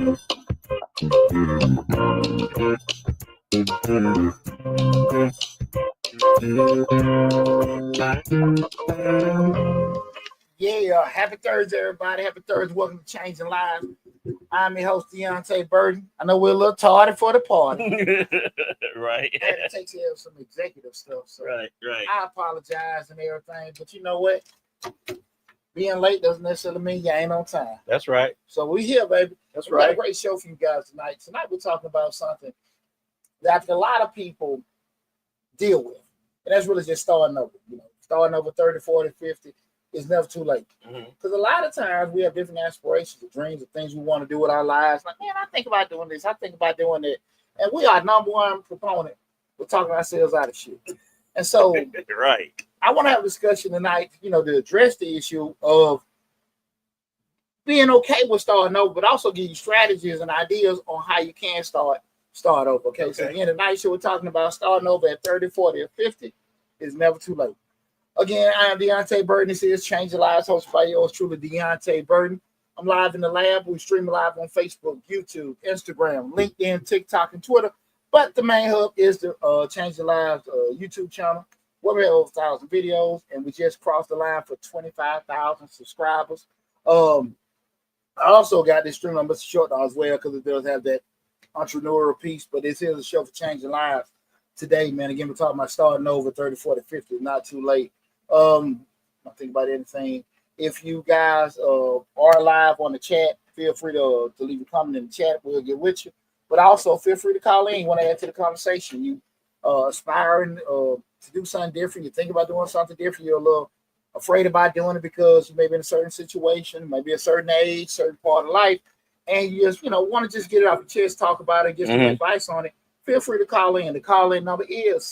Yeah, happy Thursday, everybody. Happy Thursday. Welcome to Changing Lives. I'm your host, Deonte Burden. I know we're a little tardy for the party. Right. I had to take care of some executive stuff. So Right. I apologize and everything. But you know what? Being late doesn't necessarily mean you ain't on time. That's right. So we here, baby. That's We got a right. great show for you guys tonight. Tonight we're talking about something that a lot of people deal with. And that's really just starting over. Starting over 30, 40, 50. It's never too late. Because a lot of times we have different aspirations, dreams, and things we want to do with our lives. Like, man, I think about doing this. I think about doing that. And we are number one proponent for talking ourselves out of shit. And so Right. I want to have a discussion tonight, to address the issue of being okay with starting over, but also give you strategies and ideas on how you can start over. Okay. So again, tonight show we're talking about starting over at 30, 40, or 50 is never too late. Again, I am Deonte Burden. This is Changing Lives, hosted by yours truly, Deonte Burden. I'm live in the lab. We stream live on Facebook, YouTube, Instagram, LinkedIn, TikTok, and Twitter. But the main hub is the Changing Lives YouTube channel, where we have over 1,000 videos, and we just crossed the line for 25,000 subscribers. I also got this stream on Mr. Short as well, because it does have that entrepreneurial piece. But this is a show for changing lives today, man. Again, we're talking about starting over 30, 40, 50. Not too late. Don't think about anything. If you guys are live on the chat, feel free to leave a comment in the chat. We'll get with you. But also feel free to call in. You want to add to the conversation. You aspiring to do something different. You think about doing something different. You're a little afraid about doing it because you may be in a certain situation, maybe a certain age, certain part of life, and you just want to just get it off your chest, talk about it, get some advice on it. Feel free to call in. The call-in number is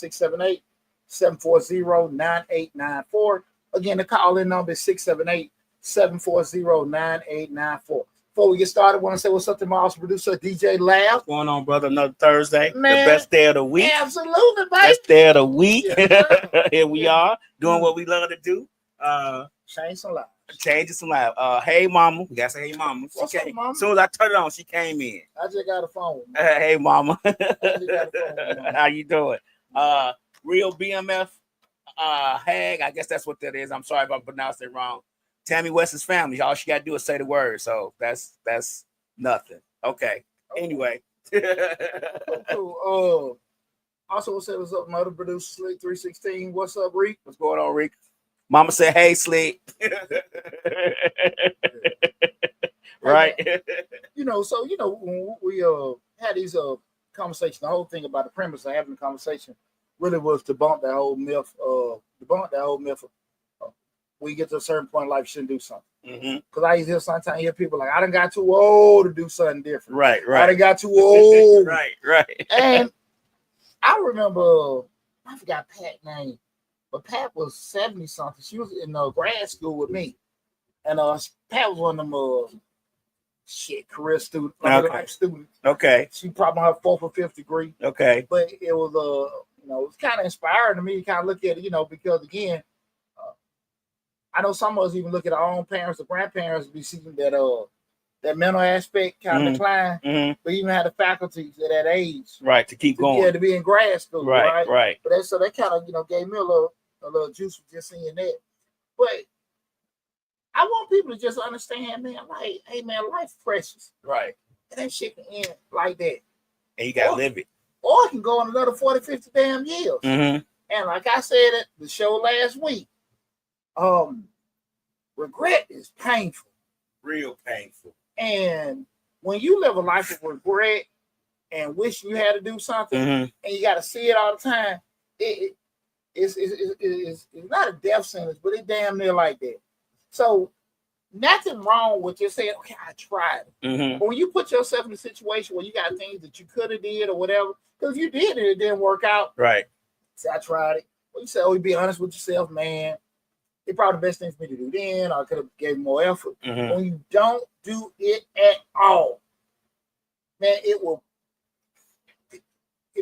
678-740-9894. Again, the call-in number is 678-740-9894. Before we get started, I want to say what's up to my awesome producer, DJ Lab. What's going on, brother? Another Thursday. Man, the best day of the week. Absolutely, baby. Best day of the week. Yeah. Here we are, doing what we love to do. Change some lives. Changing some lives. Hey, mama. We got to say, hey, mama. What's up, mama? As soon as I turned it on, she came in. I just got a phone. Hey, mama. I just got a phone, mama. How you doing? Real BMF Hag. I guess that's what that is. I'm sorry if I pronounced it wrong. Tammy West's family. All she got to do is say the word. So that's nothing. Okay. Anyway. Cool. Also, we'll say what's up, mother producer Slick 316. What's up, Reek? What's going on, Reek? Mama said, hey, Slick. Right. When we had these conversations, the whole thing about the premise of having a conversation really was to debunk that whole myth. When you get to a certain point in life, you shouldn't do something. Because I used to sometimes hear people like, I done got too old to do something different. Right. I done got too old. Right. And I remember, I forgot Pat's name, but Pat was 70 something. She was in grad school with me, and Pat was one of them career students, life students. Okay. She probably her 4th or 5th degree. Okay. But it was it was kind of inspiring to me to kind of look at it, because again, I know some of us even look at our own parents or grandparents, we see that mental aspect kind of decline, but even had the faculties at that age, right, to keep going, to be in grad school, right. But that kind of gave me a little juice for just seeing that. But I want people to just understand, man. Like, hey, man, life's precious, right? And that shit can end like that, and you gotta live it, or it can go on another 40, 50 damn years. And like I said at the show last week, regret is painful, real painful. And when you live a life of regret and wish you had to do something, and you got to see it all the time, it's not a death sentence, but it's damn near like that. So nothing wrong with just saying, okay, I tried it. But when you put yourself in a situation where you got things that you could have did or whatever, because if you did it, it didn't work out. Right. Say, I tried it. Well, you say, oh, you be honest with yourself, man. It's probably the best thing for me to do then. I could have gave more effort. When you don't do it at all, man, it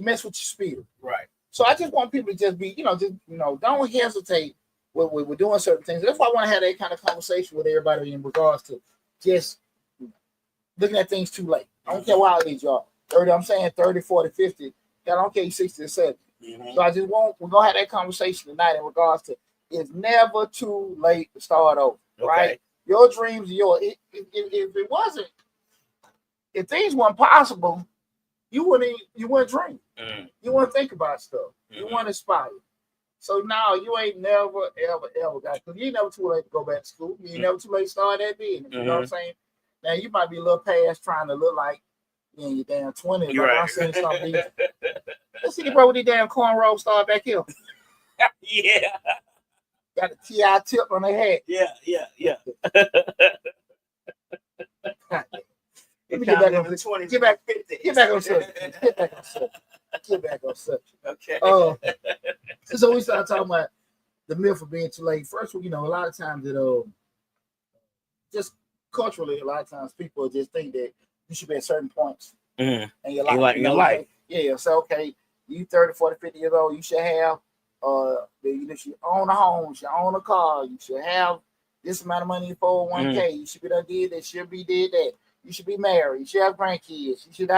mess with your spirit. Right. So I just want people to just be, don't hesitate with doing certain things. That's why I want to have that kind of conversation with everybody in regards to just looking at things too late. I don't care what age you are. 30, I'm saying 30, 40, 50. I don't care you 60 or 70. Mm-hmm. So we're gonna have that conversation tonight in regards to it's never too late to start over. Okay. Right? Your dreams, if it wasn't, if things weren't possible, you wouldn't dream. Mm-hmm. You wouldn't think about stuff. You wouldn't aspire. So now you ain't never, ever got, because you ain't never too late to go back to school. You ain't never too late to start that business. You know what I'm saying? Now you might be a little past trying to look like you in your damn 20s. You're like right. I'm saying something. Let's see the bro with these damn cornrows start back here. Yeah. Got a TI tip on their head. Yeah. Let me get back on the 20s. Get back on subject. Get back on subject. Okay. So we start talking about the myth of being too late. First, a lot of times just culturally, a lot of times people just think that you should be at certain points in your life. Your life. Yeah. So okay, you 30, 40, 50 years old, you should have you should own a home, you should own a car, you should have this amount of money in 401k, you should be done did that, should be did that, you should be married, you should have grandkids, you should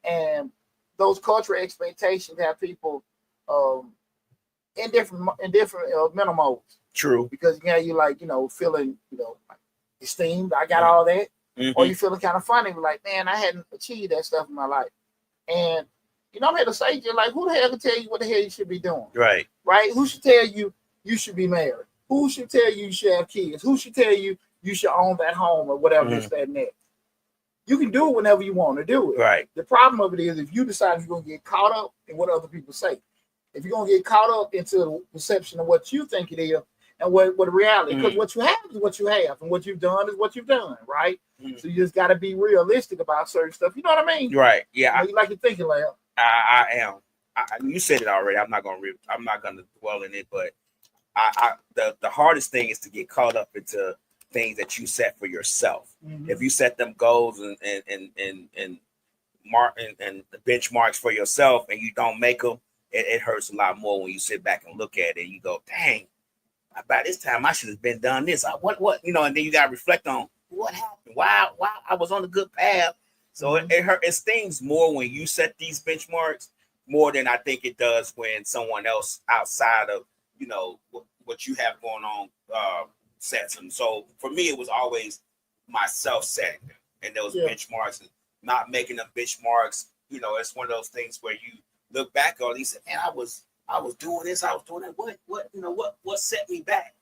and those cultural expectations have people in different mental modes. True. Because you feeling esteemed, I got all that, or you feeling kind of funny, like, man, I hadn't achieved that stuff in my life. And I'm here to say to you, like, who the hell can tell you what the hell you should be doing? Right. Who should tell you should be married? Who should tell you should have kids? Who should tell you should own that home or whatever this, that, and that? You can do it whenever you want to do it. Right. The problem of it is if you decide you're going to get caught up in what other people say, if you're going to get caught up into the perception of what you think it is and what the reality, because what you have is what you have, and what you've done is what you've done, right? So you just got to be realistic about certain stuff. You know what I mean? Right. Yeah. You like your thinking, like. I am. You said it already. I'm not gonna dwell in it, but the hardest thing is to get caught up into things that you set for yourself. If you set them goals and benchmarks for yourself and you don't make them, it hurts a lot more when you sit back and look at it and you go, dang, by this time I should have been done this. What and then you gotta reflect on what happened. Why I was on a good path. So it stings more when you set these benchmarks more than I think it does when someone else outside of what you have going on sets them. So for me, it was always myself setting them and those benchmarks and not making them benchmarks. It's one of those things where you look back on. You say, man, I was doing this, I was doing that. What set me back?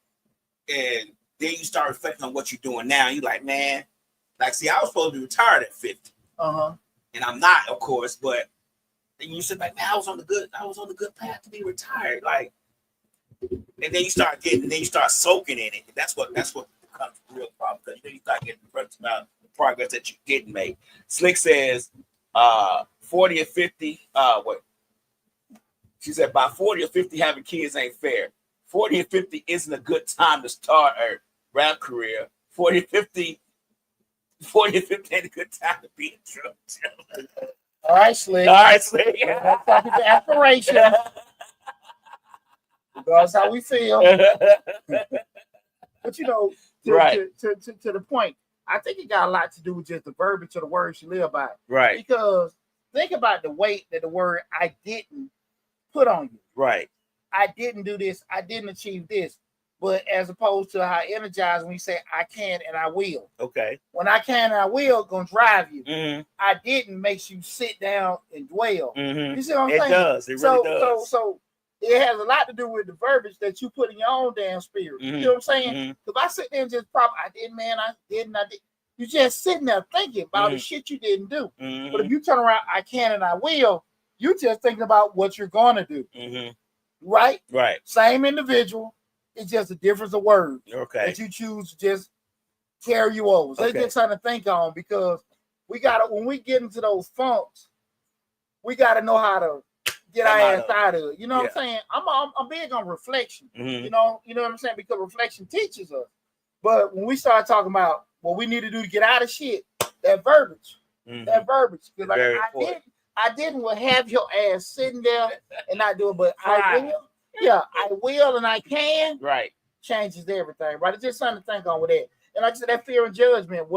And then you start reflecting on what you're doing now. And you're like, man, see, I was supposed to be retired at 50. And I'm not, of course, but then you sit like, man, I was on the good path to be retired. Like, and then you start soaking in it. That's what becomes the real problem, because you start getting depressed about the progress that you're getting made. Slick says 40 or 50, she said by 40 or 50 having kids ain't fair. 40 or 50 isn't a good time to start a rap career. 40 or 50 ain't a good time to be a drug dealer. All right, Slick. That's talking to aspiration. That's how we feel. But to the point, I think it got a lot to do with just the verbiage of the words you live by. Right. Because think about the weight that the word "I didn't" put on you. Right. I didn't do this. I didn't achieve this. But as opposed to how energized when you say I can and I will. Okay. When I can and I will, gonna drive you. I didn't makes you sit down and dwell. You see what I'm saying? It does. It really does. So it has a lot to do with the verbiage that you put in your own damn spirit. You know what I'm saying? Because I sit there and just I didn't. You just sitting there thinking about the shit you didn't do. But if you turn around, I can and I will, you just thinking about what you're gonna do. Right? Right. Same individual. It's just a difference of words that you choose to just carry you over. So it's just something to think on, because when we get into those funks, we gotta know how to get our ass out of it. You know what I'm saying? I'm big on reflection. You know what I'm saying? Because reflection teaches us. But when we start talking about what we need to do to get out of shit, that verbiage. Because like I didn't will have your ass sitting there and not do it, but I will. Yeah, I will and I can. Right. Changes everything, right? It's just something to think on with that. And like I said, that fear and judgment,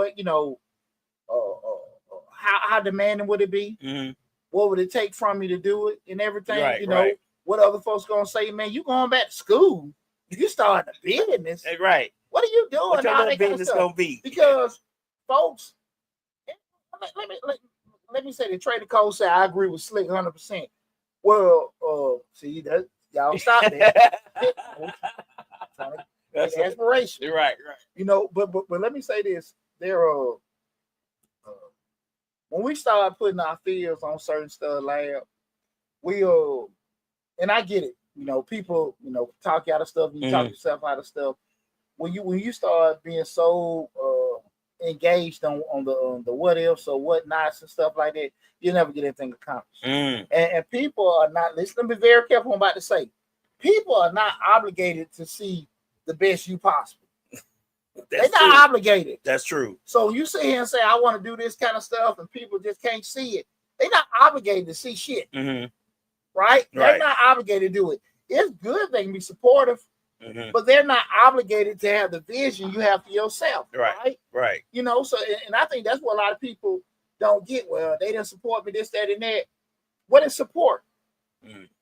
how demanding would it be? Mm-hmm. What would it take from me to do it and everything? Right, you know, right. what other folks gonna say, man, you going back to school. You starting a business. Right. What are you doing? What your All little that kind of business stuff. gonna be? Because folks, let me say the Trader Code said I agree with Slick 100%. Well, see that y'all stop that. That's aspiration. Right. You know, but let me say this. When we start putting our fears on certain stuff, lab, we and I get it. You know, people, talk you out of stuff, you talk yourself out of stuff. When you start being so engaged on the what ifs or what nots and stuff like that, you'll never get anything accomplished. And people are not, listen, be very careful what I'm about to say. People are not obligated to see the best you possible. They're not obligated. That's true. So you sit here and say, I want to do this kind of stuff, and people just can't see it. They're not obligated to see shit. Right? They're not obligated to do it. It's good they can be supportive, but they're not obligated to have the vision you have for yourself. Right. You know, so, and I think that's what a lot of people don't get. Well, they didn't support me, this, that, and that. What is support?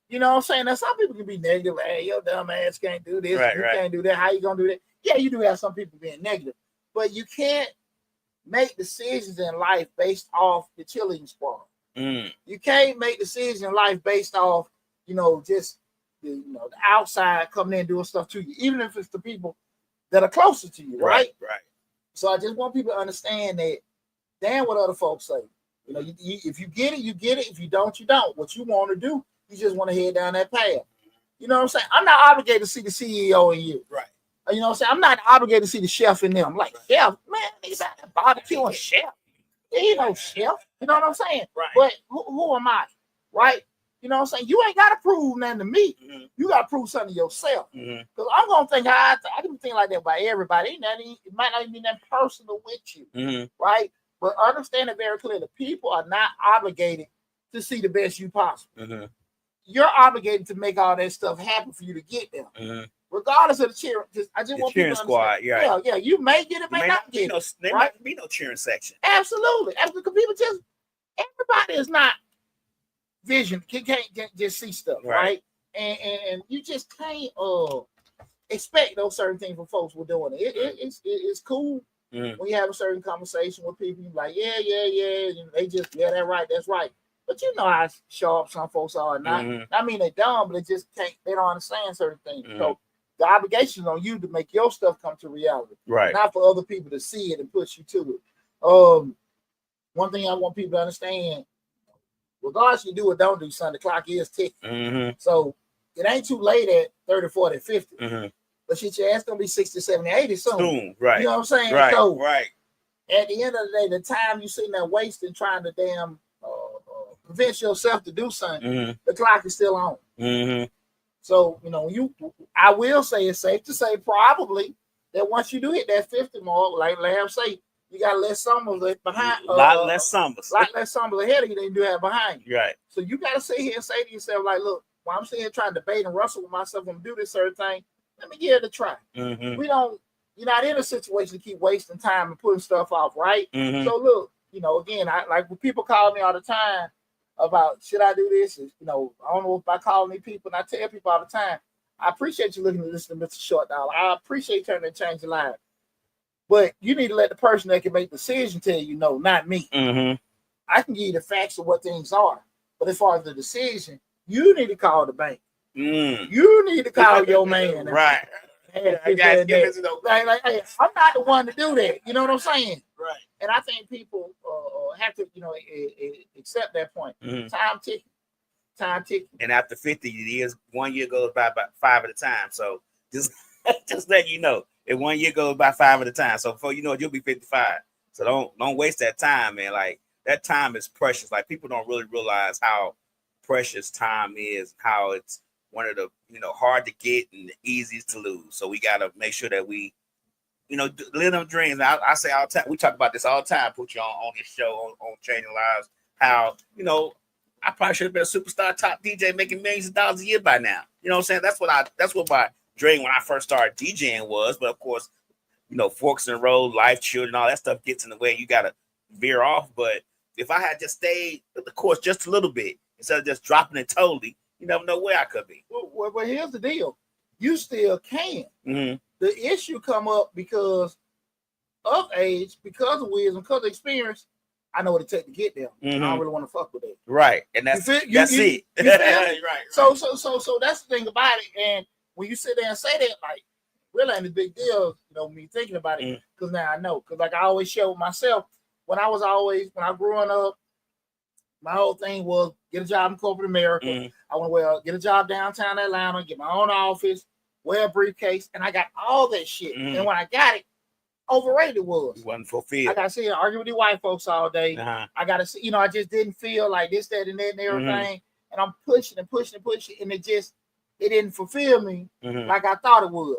You know what I'm saying? Now, some people can be negative. Hey, your dumb ass can't do this. You can't do that. How you going to do that? Yeah, you do have some people being negative, but you can't make decisions in life based off the cheerleading squad. You can't make decisions in life based off, just the outside coming in and doing stuff to you, even if it's the people that are closer to you, right? So I just want people to understand that, damn what other folks say. If you get it, you get it. If you don't, you don't. What you want to do, you just want to head down that path. You know what I'm saying? I'm not obligated to see the CEO in you. Right. You know what I'm saying? I'm not obligated to see the chef in them. I'm like, chef, man, niggas out there barbecuing chef. There ain't no chef. You know what I'm saying? Right. But who am I? Right? You know what I'm saying? You ain't got to prove nothing to me. You got to prove something to yourself. Because I'm going to think I can think like that about everybody. It might not even be that personal with you. Right? But understand it very clearly. People are not obligated to see the best you possible. You're obligated to make all that stuff happen for you to get there. Regardless of the cheer, I just want cheering people to understand. squad, yeah. You may get it, may not get it. There might be no cheering section. Absolutely. Because people everybody is not vision, can't just see stuff, right? And you just can't expect those certain things from folks who are doing it. It's cool when you have a certain conversation with people. You're like, yeah. And they just, that's right. But you know how sharp some folks are. Not, I mean, they're dumb, but they don't understand certain things. So the obligation is on you to make your stuff come to reality, not for other people to see it and push you to it. One thing I want people to understand, regardless you do or don't do something, the clock is ticking. So it ain't too late at 30, 40, 50. But shit, your ass gonna be 60, 70, 80 soon. Right. You know what I'm saying? So at the end of the day, the time you sitting there wasting trying to damn convince yourself to do something, the clock is still on. So, I will say it's safe to say probably that once you do hit that 50 mark, like Lamb say, you got less summers behind. A lot less summers ahead of you than you do have behind you. Right. So you got to sit here and say to yourself, like, look, while I'm sitting here trying to debate and wrestle with myself and do this certain thing, let me give it a try. You're not in a situation to keep wasting time and putting stuff off, right? So look, again, I like when people call me all the time about should I do this? I don't know if I call any people, and I tell people all the time, I appreciate you looking to listen to Mr. Short Dollar. I appreciate turning and changing lives. But you need to let the person that can make the decision tell you no, not me. I can give you the facts of what things are. But as far as the decision, you need to call the bank. You need to call your man. Right. Hey, I'm not the one to do that. You know what I'm saying? Right. And I think people have to, accept that point. Time ticking. And after 50 years, 1 year goes by about 5 at a time. So just let you know, if 1 year goes by 5 at a time. So before you know it, you'll be 55. So don't waste that time, man. Like that time is precious. Like people don't really realize how precious time is, how it's one of the hard to get and the easiest to lose. So we gotta make sure that we live them dreams. I say all the time, we talk about this all the time, put you on this show on Changing Lives, how I probably should have been a superstar top DJ making millions of dollars a year by now. You know what I'm saying? That's what my dream when I first started DJing was. But of course, forks in the road, life, children, all that stuff gets in the way. You gotta veer off. But if I had just stayed with the course just a little bit instead of just dropping it totally, you never know where I could be. Well, here's the deal: you still can. Mm-hmm. The issue come up because of age, because of wisdom, because of experience. I know what it takes to get there. I don't really want to fuck with it. Right, and that's it. Right. So that's the thing about it. And when you sit there and say that, like, really ain't a big deal, me thinking about it, because now I know. Because like I always share with myself, when I growing up, my whole thing was get a job in corporate America. I want to get a job downtown Atlanta, get my own office, wear a briefcase, and I got all that shit. And when I got it, overrated it was. It wasn't fulfilled. I got to sit and argue with the white folks all day. I got to see, I just didn't feel like this, that, and that, and everything. And I'm pushing and pushing and pushing, and it didn't fulfill me like I thought it would.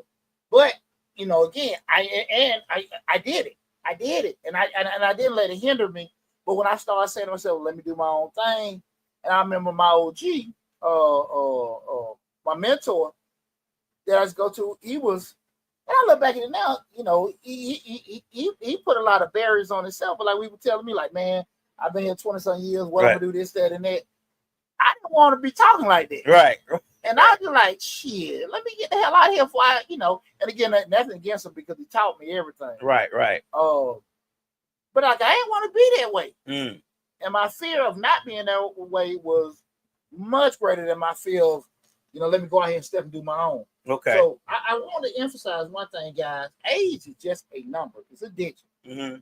But again, I did it. I did it, and I didn't let it hinder me. But when I started saying to myself, "Let me do my own thing," and I remember my OG, my mentor that I used to go to, he was. And I look back at it now, he put a lot of barriers on himself. But like we were telling me, like, man, I've been here 20-some years. What I'm gonna do this, that, and that. I didn't want to be talking like that. Right. And I was like, shit, let me get the hell out of here before and again, nothing against him because he taught me everything. Right. But like, I didn't want to be that way. And my fear of not being that way was much greater than my fear of, let me go out here and step and do my own. Okay. So I want to emphasize one thing, guys. Age is just a number. It's a digit,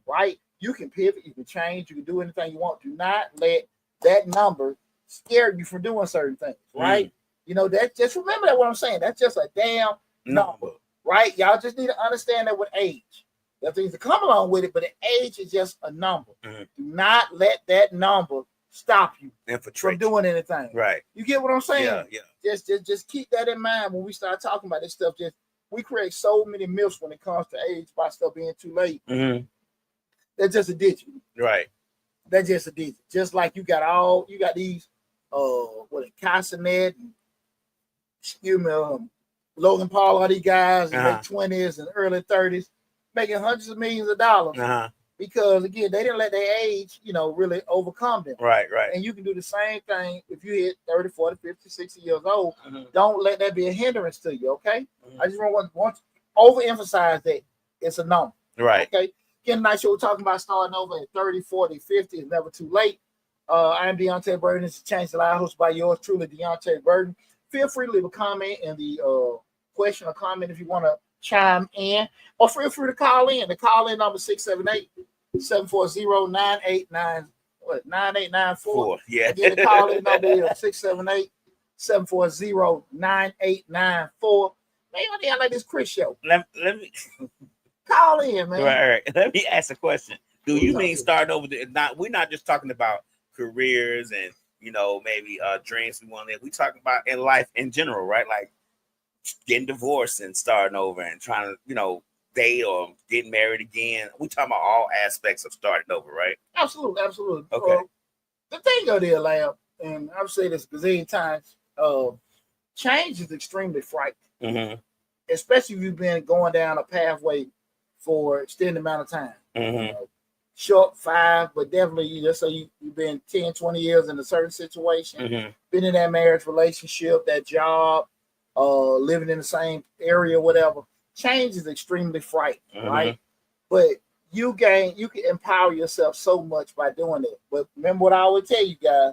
right? You can pivot, you can change, you can do anything you want. Do not let that number scare you from doing certain things, right? That just remember that what I'm saying. That's just a damn number, right? Y'all just need to understand that with age. There are things that come along with it, but the age is just a number. Do not let that number stop you from doing anything. Right. You get what I'm saying? Yeah. Just keep that in mind when we start talking about this stuff. We create so many myths when it comes to age by stuff being too late. That's just a digit. Right. That's just a digit. Just like you got these Casanet and Logan Paul, all these guys in their 20s and early 30s making hundreds of millions of dollars. Because again, they didn't let their age, really overcome them. Right. And you can do the same thing if you hit 30, 40, 50, 60 years old. Don't let that be a hindrance to you, okay? I just want to overemphasize that it's a number. Right. Okay. Again, tonight show we're talking about starting over at 30, 40, 50. It's never too late. I am Deonte Burden. This is Change the Life, hosted by yours truly, Deonte Burden. Feel free to leave a comment in the question or comment if you want to chime in, or feel free to call in. The call-in number 678-740-9894. Yeah. Again, the call-in number is 678-740-9894. Man, I like this Chris show. Let me call in, man. Right. Let me ask a question. Do you mean starting over? We're not just talking about careers and maybe dreams we want to live. We talking about in life in general, right? Like getting divorced and starting over and trying to date or getting married again. We talking about all aspects of starting over, right? Absolutely. Okay. The thing of the lab, and I've said this a gazillion times, change is extremely frightening, especially if you've been going down a pathway for an extended amount of time. Short 5, but definitely just so you've been 10, 20 years in a certain situation, been in that marriage relationship, that job, living in the same area, whatever. Change is extremely frightening, right? But you can empower yourself so much by doing it. But remember what I always tell you guys,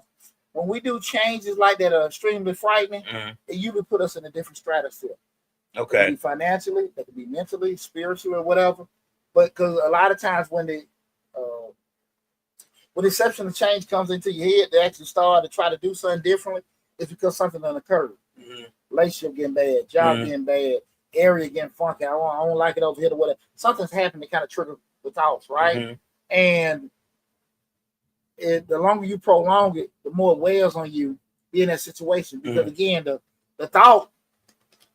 when we do changes like that are extremely frightening, it usually put us in a different stratosphere. Okay. It could be financially, it could be mentally, spiritually, or whatever. But because a lot of times when the exceptional change comes into your head to actually start to try to do something differently, it's because something done occurred. Relationship getting bad, job getting bad, area getting funky. I don't like it over here or whatever. Something's happened to kind of trigger the thoughts, right? And the longer you prolong it, the more it wears on you be in that situation. Because again, the thought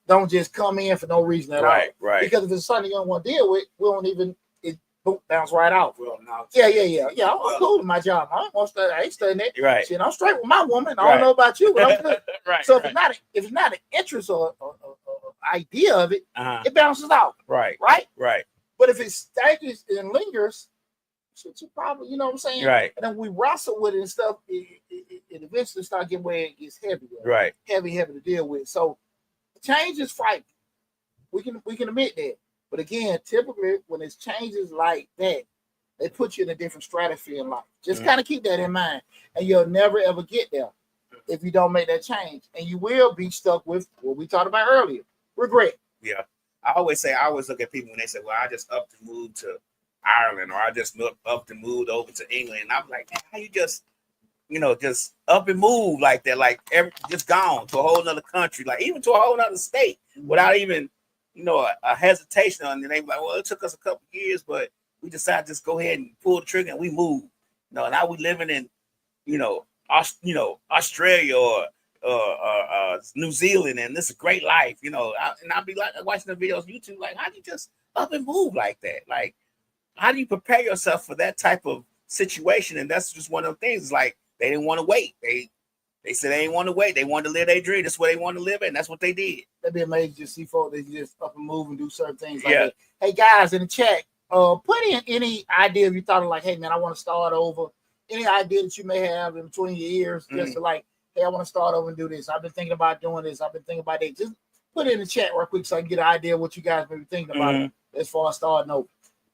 don't just come in for no reason at all. Right. Because if it's something you don't want to deal with, we don't even bounce right out. Well, no. Yeah. I'm cool with my job. I ain't studying it. Right. Shit, I'm straight with my woman. I don't know about you, but I'm good. Right. So if it's not an interest or idea of it, it bounces out. Right. But if it staggers and lingers, shit, you probably, you know what I'm saying? Right. And then we wrestle with it and stuff. It eventually start getting where it gets heavy. Right. Heavy to deal with. So change is frightening. We can admit that. But again, typically when it's changes like that, they put you in a different stratosphere in life. Just kind of keep that in mind, and you'll never ever get there if you don't make that change, and you will be stuck with what we talked about earlier: regret. Yeah, I always look at people when they say, "Well, I just up and moved to Ireland, or I just up and moved over to England," and I'm like, "How you just, just up and move like that, like just gone to a whole nother country, like even to a whole nother state without even, a hesitation on it." And they like, "Well, it took us a couple years, but we decided to just go ahead and pull the trigger and we moved. Now we living in, Australia or New Zealand, and this is a great life, and I'll be like watching the videos on YouTube, like, how do you just up and move like that? Like, how do you prepare yourself for that type of situation? And that's just one of the things. It's like they didn't want to wait. They said they didn't want to wait. They wanted to live their dream. That's where they wanted to live, and that's what they did. That'd be amazing to see folks that just up and move and do certain things like that. Hey guys, in the chat, put in any idea if you thought of, like, hey man, I want to start over. Any idea that you may have in between your ears, just to like, hey, I want to start over and do this. I've been thinking about doing this. I've been thinking about that. Just put it in the chat real quick so I can get an idea of what you guys may be thinking about as far as starting over.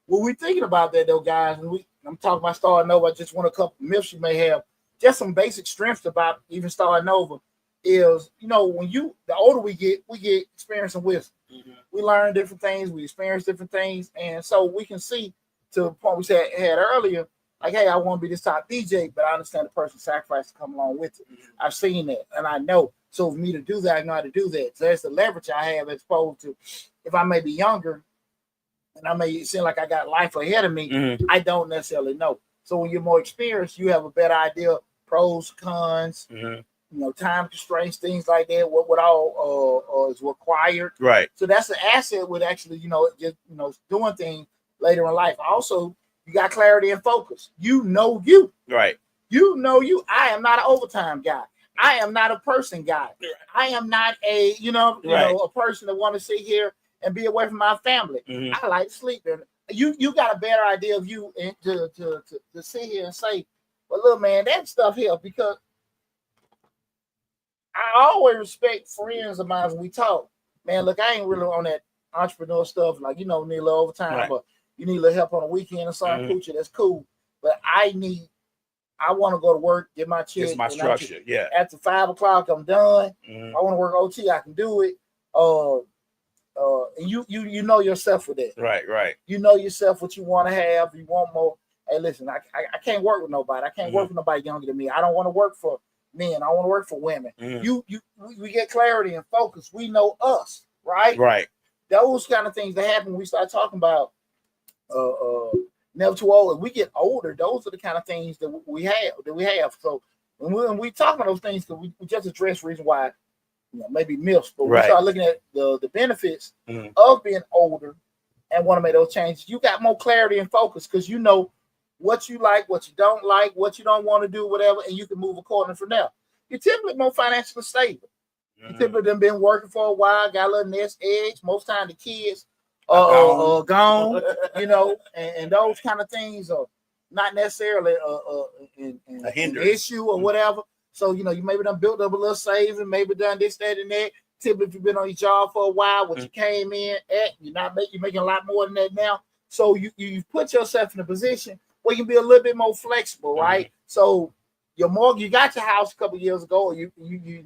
When we're thinking about that though, guys, and I'm talking about starting over, I just want a couple myths you may have. Just some basic strengths about even starting over is, when the older we get experience and wisdom. We learn different things, we experience different things, and so we can see, to the point we had earlier, like, hey, I want to be this top DJ, but I understand the person's sacrifice to come along with it. I've seen that, and I know. So for me to do that, I know how to do that. So that's the leverage I have as opposed to if I may be younger, and I may seem like I got life ahead of me, I don't necessarily know. So when you're more experienced, you have a better idea, pros, cons, time constraints, things like that, what all is required. Right. So that's an asset with actually, just doing things later in life. Also, you got clarity and focus. You. Right. You. I am not an overtime guy. I am not a person guy. Right. I am not a, a person that want to sit here and be away from my family. I like to sleep. And you got a better idea of you to sit here and say, well, look, man, that stuff here, because I always respect friends of mine when we talk. Man, look, I ain't really on that entrepreneur stuff. Like, need a little overtime, but you need a little help on the weekend or something. Coochie, that's cool. But I want to go to work, get my check. It's my structure. After 5 o'clock, I'm done. I want to work OT, I can do it. And you know yourself with that. Right. You know yourself what you want to have. You want more. Hey, listen, I can't work with nobody. I can't work with nobody younger than me. I don't want to work for men. I want to work for women. We get clarity and focus. We know us, right? Right. Those kind of things that happen when we start talking about never too old. As we get older, those are the kind of things that we have. So when we talk about those things, we just address the reason why, maybe myths, but we start looking at the benefits of being older and want to make those changes. You got more clarity and focus because you know what you like, what you don't like, what you don't want to do, whatever, and you can move accordingly from there. You're typically more financially stable. You typically been working for a while, got a little nest egg. Most time the kids are gone, and those kind of things are not necessarily an issue or whatever. So, you maybe done built up a little saving, maybe done this, that, and that. Typically, if you've been on your job for a while, what you came in at, you're making a lot more than that now. So you put yourself in a position where you can be a little bit more flexible, right? So your mortgage, you got your house a couple of years ago, or you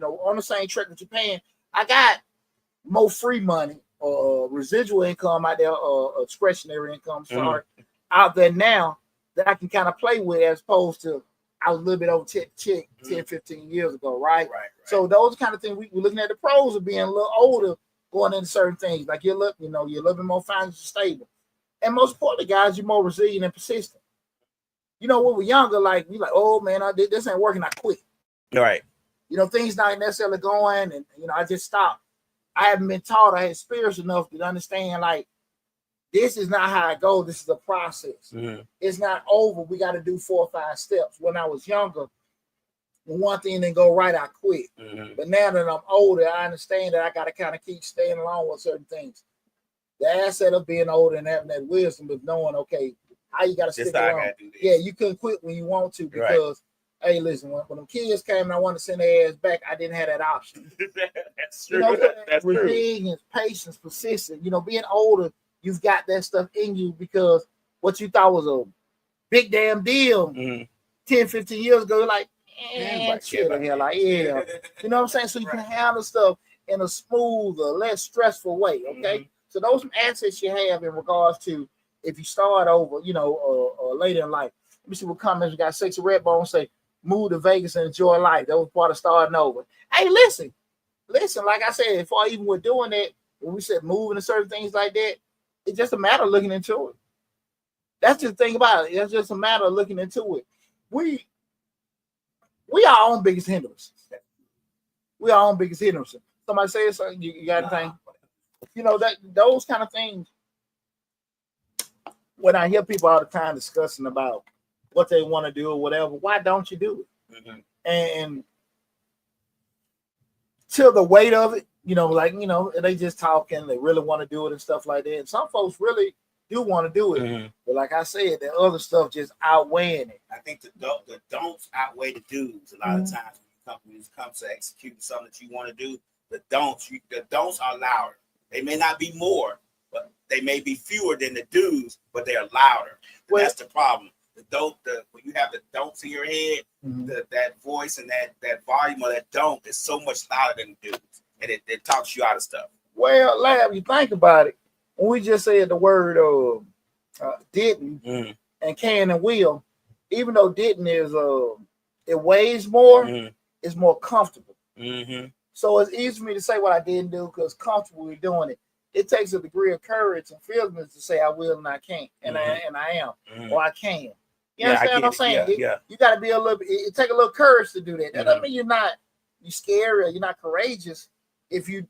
on the same track that you're paying. I got more free money or residual income out there, or discretionary income, out there now that I can kind of play with, as opposed to I was a little bit over 10, 15 years ago, right? So those kind of things, we're looking at the pros of being a little older, going into certain things. Like you're a little bit more financially stable. And most importantly, guys, you're more resilient and persistent. When we're younger, we like, oh man, this ain't working, I quit. Right. Things not necessarily going, and I just stopped. I haven't been taught, I had experience enough to understand, like, this is not how it goes. This is a process. It's not over. We got to do 4 or 5 steps. When I was younger, when one thing didn't go right, I quit. But now that I'm older, I understand that I got to kind of keep staying along with certain things. The asset of being older and having that wisdom of knowing, okay, how you got to stick around. Yeah, you couldn't quit when you want to because, hey, listen, when them kids came and I wanted to send their ass back, I didn't have that option. That's true. You know, That's resilience, patience, persistence. You know, being older, you've got that stuff in you because what you thought was a big damn deal 10, 15 years ago, you're like, shit the hell, like, yeah. You know what I'm saying? So you can handle stuff in a smoother, less stressful way, okay? So those are assets you have in regards to if you start over, you know, later in life. Let me see what comments we got. Sexy Red Bone say, move to Vegas and enjoy life. That was part of starting over. Hey, listen, like I said, if I even were doing that, when we said moving and certain things like that, it's just a matter of looking into it. That's just the thing about it. It's just a matter of looking into it. We are our own biggest hindrance. We are our own biggest hindrance. Somebody say something, you got anything? You know, that those kind of things, when I hear people all the time discussing about what they want to do or whatever, why don't you do it? And till the weight of it, you know, like, you know, they just talking, they really want to do it and stuff like that. And some folks really do want to do it. But like I said, the other stuff just outweighing it. I think the don'ts outweigh the do's a lot of times when it comes to executing something that you want to do. The don'ts are louder. They may not be more, but they may be fewer than the do's, but they are louder. Well, that's the problem. When you have the don'ts in your head, that voice and that volume of that don't is so much louder than the do's, and it talks you out of stuff. Well, Lab, you think about it. When we just said the word didn't and can and will, even though didn't is it weighs more, it's more comfortable. So it's easy for me to say what I didn't do because comfortable with doing it. It takes a degree of courage and fearlessness to say I will and I can't, and I am, or I can. You understand what I'm saying? You got to be a little. It take a little courage to do that. That doesn't mean you're scary or you're not courageous if you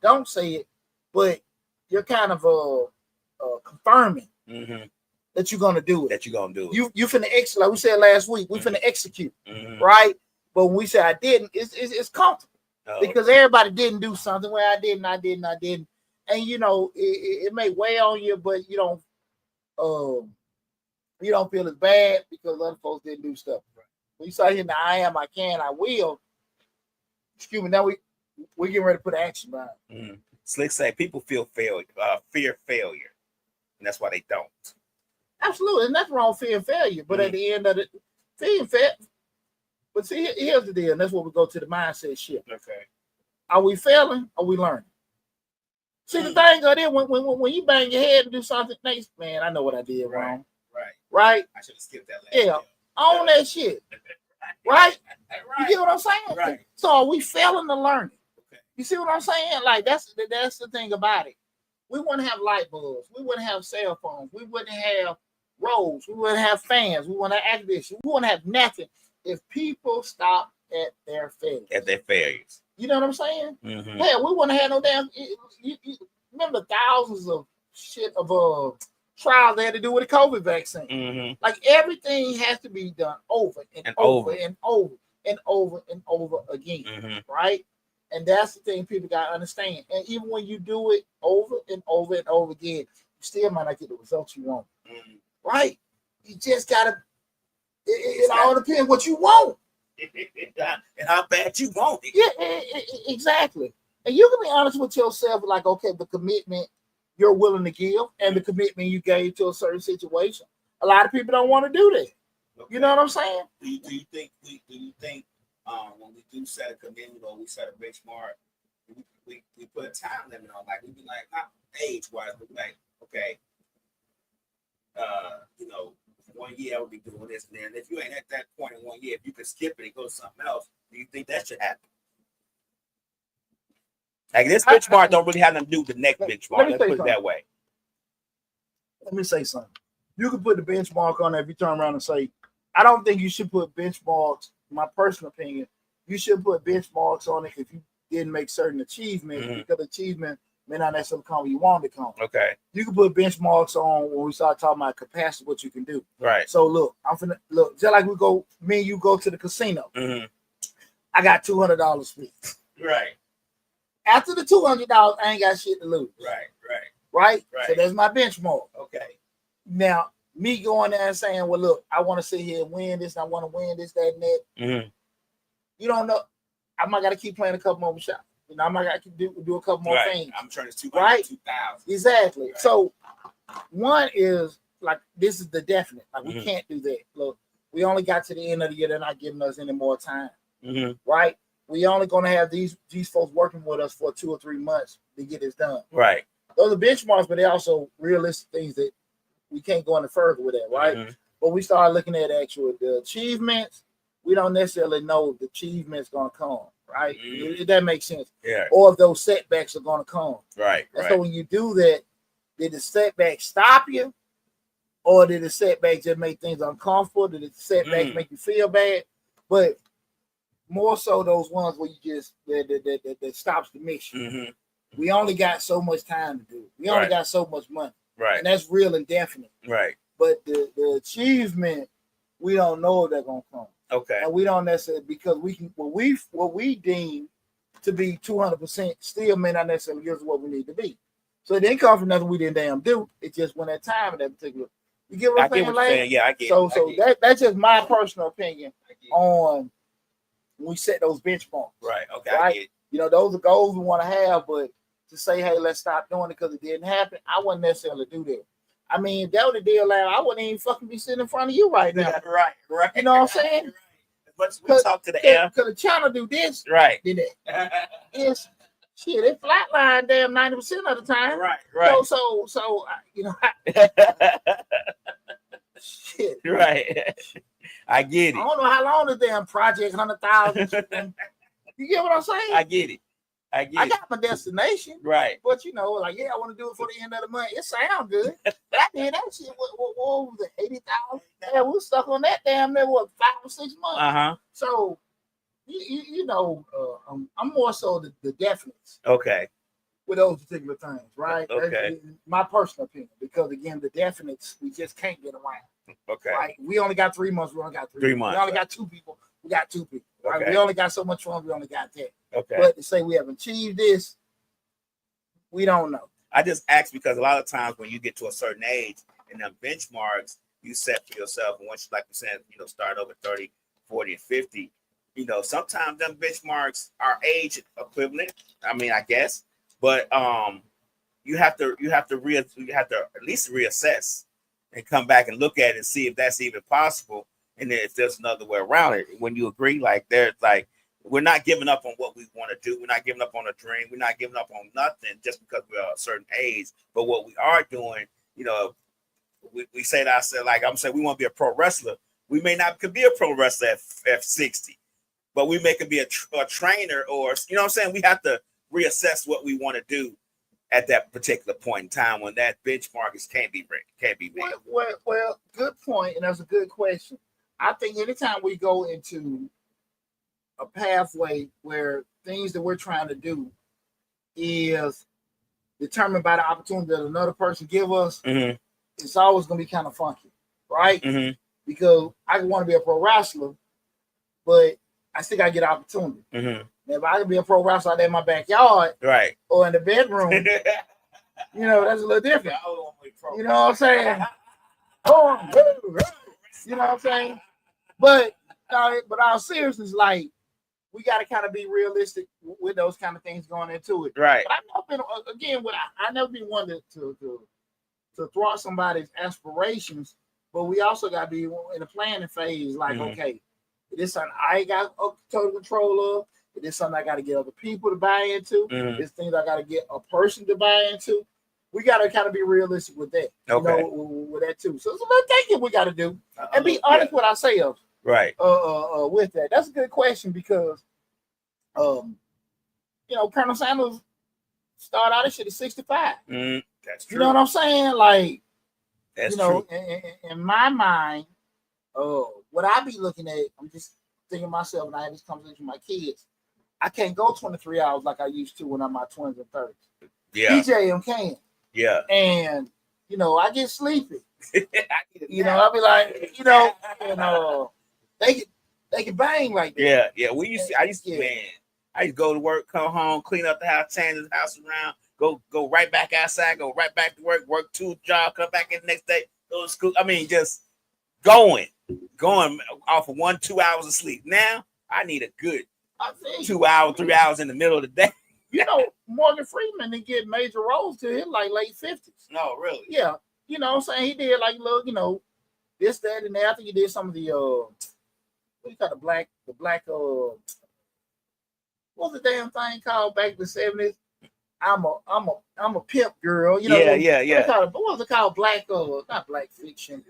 don't say it, but you're kind of confirming that you're gonna do it. That you're gonna do it. You finna execute, like we said last week. We finna execute, right? But when we say I didn't, it's comfortable because everybody didn't do something. Well, I didn't, and you know it may weigh on you, but you don't feel as bad because other folks didn't do stuff. When you start hitting the I am, I can, I will. Excuse me. Now we're getting ready to put action behind it. Slick say people fear failure, and that's why they don't. Absolutely, and nothing wrong with fear failure. But at the end of it, fear failure. But see, here's the deal, and that's where we go to the mindset shift. Okay. Are we failing? Are we learning? See, the thing of it, when you bang your head and do something, next, man, I know what I did wrong. Right? I should have skipped that last video. Own that shit. Right? You get what I'm saying? Right. So are we failing to learn it? Okay. You see what I'm saying? Like, that's the thing about it. We wouldn't have light bulbs. We wouldn't have cell phones. We wouldn't have roads. We wouldn't have fans. We wouldn't have activists. We wouldn't have nothing if people stopped at their failures. You know what I'm saying? Hell, we wouldn't have no damn. You remember the thousands of trials they had to do with the COVID vaccine. Like everything has to be done over and over and over and over and over again, right? And that's the thing people got to understand. And even when you do it over and over and over again, you still might not get the results you want, right? You just gotta. It all depends what you want and how bad you want it. Yeah, exactly. And you can be honest with yourself, like, okay, the commitment you're willing to give and the commitment you gave to a certain situation. A lot of people don't want to do that. Okay. You know what I'm saying? Do you think when we do set a commitment or we set a benchmark, we put a time limit on? Like, we be like, not age-wise, but like, okay, 1 year I would be doing this and then. If you ain't at that point in 1 year, if you could skip it and go to something else, do you think that should happen? Like, this benchmark don't really have nothing to do with the next benchmark. Let's put it that way. Let me say something. You can put the benchmark on there if you turn around and say, I don't think you should put benchmarks, my personal opinion, you should put benchmarks on it if you didn't make certain achievements, because achievement may not necessarily come when you want it to come. Okay. You can put benchmarks on when we start talking about capacity, what you can do. Right. So look, just like me and you go to the casino. I got $200 spent. Right. After the $200, I ain't got shit to lose. Right. So that's my benchmark. Okay. Now, me going there and saying, well, look, I want to sit here and win this, and I want to win this, that, and that. Mm-hmm. You don't know. I might got to keep playing a couple more shots. You know, I might got to do a couple more things. I'm turning 200 right? 2,000. Exactly. Right. So, one is like, this is the definite. Like, we can't do that. Look, we only got to the end of the year. They're not giving us any more time. Right? We only going to have these folks working with us for 2 or 3 months to get this done. Right. Those are benchmarks, but they're also realistic things that we can't go any further with that, right? But we start looking at the achievements. We don't necessarily know the achievements going to come, right? If that makes sense. Yeah. Or if those setbacks are going to come. Right. And so when you do that, did the setback stop you? Or did the setback just make things uncomfortable? Did the setbacks make you feel bad? But more so those ones where you just, that stops the mission. We only got so much time to do. We only got so much money. Right. And that's real and definite. Right. But the achievement, we don't know if they're gonna come. Okay. And we don't necessarily, because we can what we deem to be 200% still may not necessarily give us what we need to be. So it didn't come from nothing we didn't damn do. It just when that time in that particular. You get what I'm saying? Like, yeah, I get so it. So that's just my personal opinion on when we set those benchmarks. Right. Okay. Right? I get it. You know, those are goals we want to have, but to say, hey, let's stop doing it because it didn't happen, I wouldn't necessarily do that. I mean, if that was the deal, I wouldn't even fucking be sitting in front of you right now. Right. You know what I'm saying? Right. But we talk to the air. Because the channel do this. Right. Did it. It's shit, it flatline damn 90% of the time. Right. So you know, shit. Right. I get it. I don't know how long the damn project 100,000. You get what I'm saying? I get it. I got my destination. Right. But you know, like, yeah, I want to do it for the end of the month. It sounds good. But I did that shit. What was it? 80,000? Yeah, we were stuck on that damn there, 5 or 6 months. So you know, I'm more so the definites. Okay. With those particular things, right? Okay. That's my personal opinion, because again, the definites we just can't get around. Okay. Right? We only got 3 months. We only got 3 months. We only got 2 people. We got 2 people. Right? Okay. We only got so much fun. We only got that. Okay. But to say we have achieved this, we don't know. I just asked because a lot of times when you get to a certain age and them benchmarks you set for yourself, and once, like you said, you know, start over 30, 40, and 50, you know, sometimes them benchmarks are age equivalent. I mean, I guess, but you have to at least reassess and come back and look at it and see if that's even possible, and then if there's another way around it. When you agree, like there's like, we're not giving up on what we want to do. We're not giving up on a dream. We're not giving up on nothing just because we're a certain age. But what we are doing, you know, we say that, I said, like I'm saying, we want to be a pro wrestler. We may not could be a pro wrestler at 60, but we may could be a trainer, or, you know what I'm saying? We have to reassess what we want to do at that particular point in time when that benchmark can't be made. Well, good point, and that's a good question. I think anytime we go into a pathway where things that we're trying to do is determined by the opportunity that another person give us, it's always going to be kind of funky, right? Because I want to be a pro wrestler, but I still got to get opportunity. If I can be a pro wrestler out there in my backyard, right, or in the bedroom, you know, that's a little different. You know what I'm saying? You know what I'm saying? But our seriousness, like, we got to kind of be realistic with those kind of things going into it. Right. But I've never been, again, I never been one to thwart somebody's aspirations, but we also got to be in a planning phase. Like, okay, this is something I got total control of. It is something I got to get other people to buy into. It's things I got to get a person to buy into. We got to kind of be realistic with that. Okay. You know, with that too. So it's a little thinking we got to do, and be honest with ourselves. Right. With that. That's a good question, because you know, Colonel Sanders started out this shit at 65. That's true. You know what I'm saying? Like, that's, you know, true. In my mind, what I be looking at, I'm just thinking myself, and I had this conversation with my kids. I can't go 23 hours like I used to when I'm in my 20s and 30s. Yeah. DJM can. Yeah. And, you know, I get sleepy. You know, I'll be like, you know, and they can bang like that. Yeah. I used to go to work, come home, clean up the house, change the house around, go right back outside, go right back to work 2 jobs, come back in the next day, school. I mean, just going off of 1-2 hours of sleep. Now I need a good 2 hours, 3 hours in the middle of the day. You know, Morgan Freeman didn't get major roles to him like late 50s. No, really? Yeah. You know what I'm saying? He did like little, you know, this, that, and that. I think he did some of the what do you call the black what was the damn thing called back in the 70s? I'm a pimp girl. You know, yeah. What was it called? Not black fiction.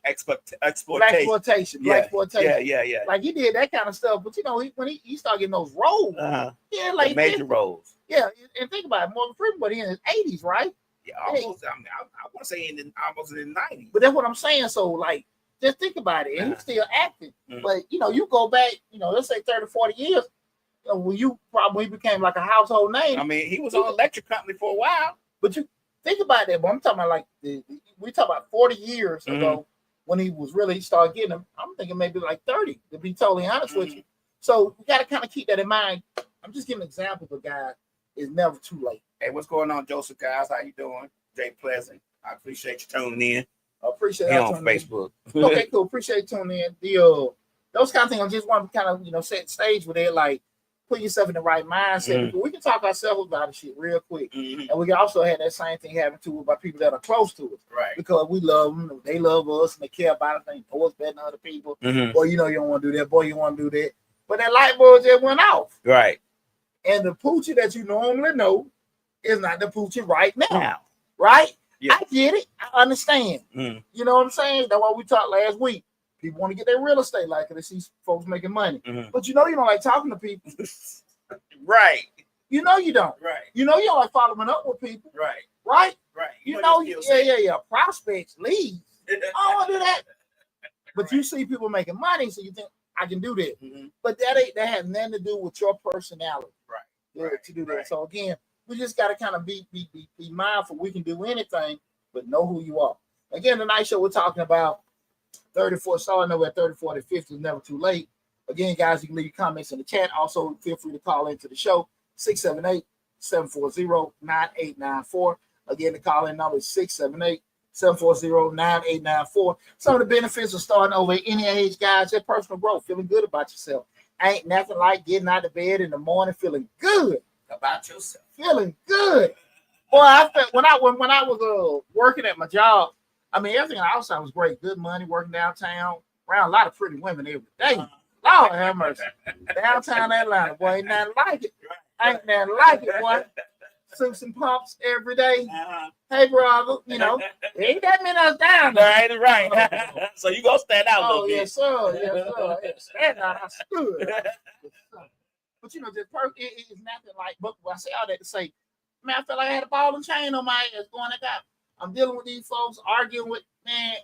Exploitation. Blaxploitation. Yeah. Like he did that kind of stuff, but you know, when he started getting those roles, yeah, like the major roles. Yeah, and think about it, Morgan Freeman, but he in his 80s, right? Yeah, almost. I want to say almost in the 90s. But that's what I'm saying. So like, just think about it, and he's still acting. But you know, you go back, you know, let's say 30, 40 years. When you probably became like a household name. I mean, he was on Electric Company for a while. But you think about that. But I'm talking about like we talk about 40 years ago when he was really started getting them. I'm thinking maybe like 30 to be totally honest with you. So we got to kind of keep that in mind. I'm just giving examples of guys. It's never too late. Hey, what's going on, Joseph? Guys, how you doing? Jay Pleasant. I appreciate you tuning in. I appreciate you on Facebook. Okay, cool. Appreciate you tuning in. Those kind of things. I just want to kind of set the stage with it, like. Put yourself in the right mindset. We can talk ourselves about the shit real quick. And we can also have that same thing happen to by people that are close to us. Right. Because we love them, they love us, and they care about us. They know us better than other people. Boy, you know you don't want to do that. Boy, you want to do that. But that light bulb just went off. Right. And the poochie that you normally know is not the poochie right now. Right? Yeah. I get it. I understand. You know what I'm saying? That's why we talked last week. People want to get their real estate like they see folks making money. But you know you don't like talking to people. Right. You know you don't. Right. You know you don't like following up with people. Right. Right? Right. You know, yeah. Prospects, leads. I don't want to do that. But you see people making money, so you think I can do that. But that has nothing to do with your personality. Right. To do that. So again, we just gotta kind of be mindful. We can do anything, but know who you are. Again, tonight's show we're talking about 34, starting over at 34 to 50 is never too late. Again, guys, you can leave your comments in the chat. Also, feel free to call into the show, 678-740-9894. Again, the call-in number is 678-740-9894. Some of the benefits of starting over at any age, guys, that personal growth, feeling good about yourself. Ain't nothing like getting out of bed in the morning feeling good about yourself. Feeling good. Boy, I felt when I was working at my job, I mean, everything outside was great. Good money, working downtown, around a lot of pretty women every day. Lord have mercy. Downtown Atlanta, boy, ain't nothing like it. Ain't nothing like it, boy. Suits and pumps every day. Hey, brother, you know, ain't that many us down there. Right. So you gonna stand out a little bit. Yes, sir. Stand out, I stood. But you know, it's nothing like. But I say all that to say, man, I felt like I had a ball and chain on my ass going. I'm dealing with these folks, arguing with man.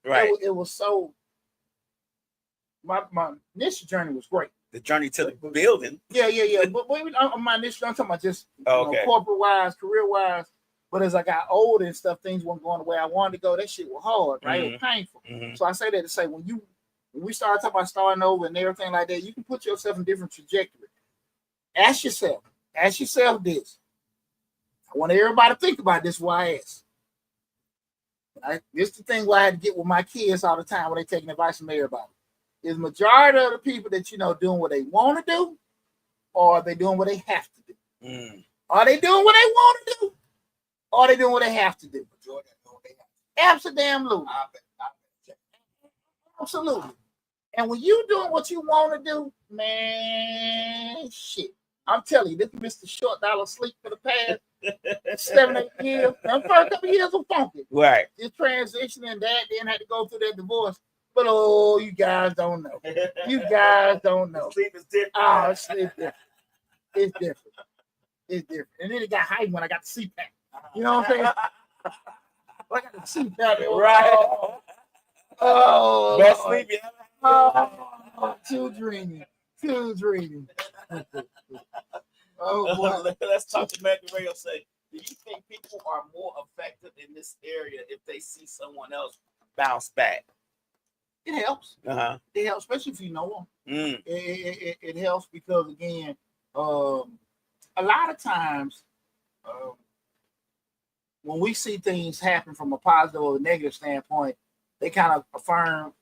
Right. It was so. My initial journey was great. The journey to the building. Yeah. But my initial, I'm talking about just corporate wise, career wise. But as I got older and stuff, things weren't going the way I wanted to go. That shit was hard, right? It was painful. So I say that to say when we start talking about starting over and everything like that, you can put yourself in different trajectory. Ask yourself this. I want everybody to think about this while I ask. This is the thing where I had to get with my kids all the time when they taking advice from everybody. Is majority of the people that you know doing what they want to do, or are they doing what they have to do? Are they doing what they want to do, or are they doing what they have to do? Absolutely. Absolutely. And when you doing what you want to do, man, shit. I'm telling you, this Mr. Short Dollar sleep for the past 7-8 years. The first couple years was funky. Right. This transition and that, then had to go through that divorce. But oh, you guys don't know. You guys don't know. Sleep is different. Oh, sleep different. It's different. It's different. And then it got hype when I got the CPAP. You know what I'm saying? I got the CPAP. Right. Oh. Best sleep you ever had. Oh, too dreamy. Oh, boy. Let's talk to Megan Ray. Say, do you think people are more effective in this area if they see someone else bounce back? It helps. It helps, especially if you know them. It helps because, again, a lot of times when we see things happen from a positive or a negative standpoint, they kind of affirm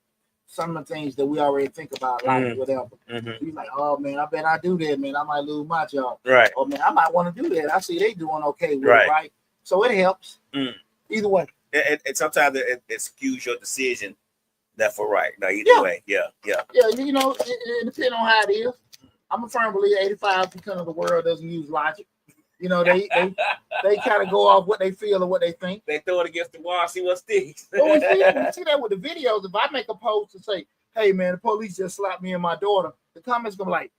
some of the things that we already think about, like whatever. You're like, oh man, I bet I do that, man. I might lose my job. Right. Or man, I might want to do that. I see they doing okay with Right. it, right? So it helps. Either way. It sometimes it skews your decision left or right. No, either way. Yeah. You know, it depends on how it is. I'm a firm believer 85% of the world doesn't use logic. You know, they kind of go off what they feel or what they think. They throw it against the wall, see what sticks. But we see that with the videos. If I make a post and say, hey man, the police just slapped me and my daughter, the comments gonna be like,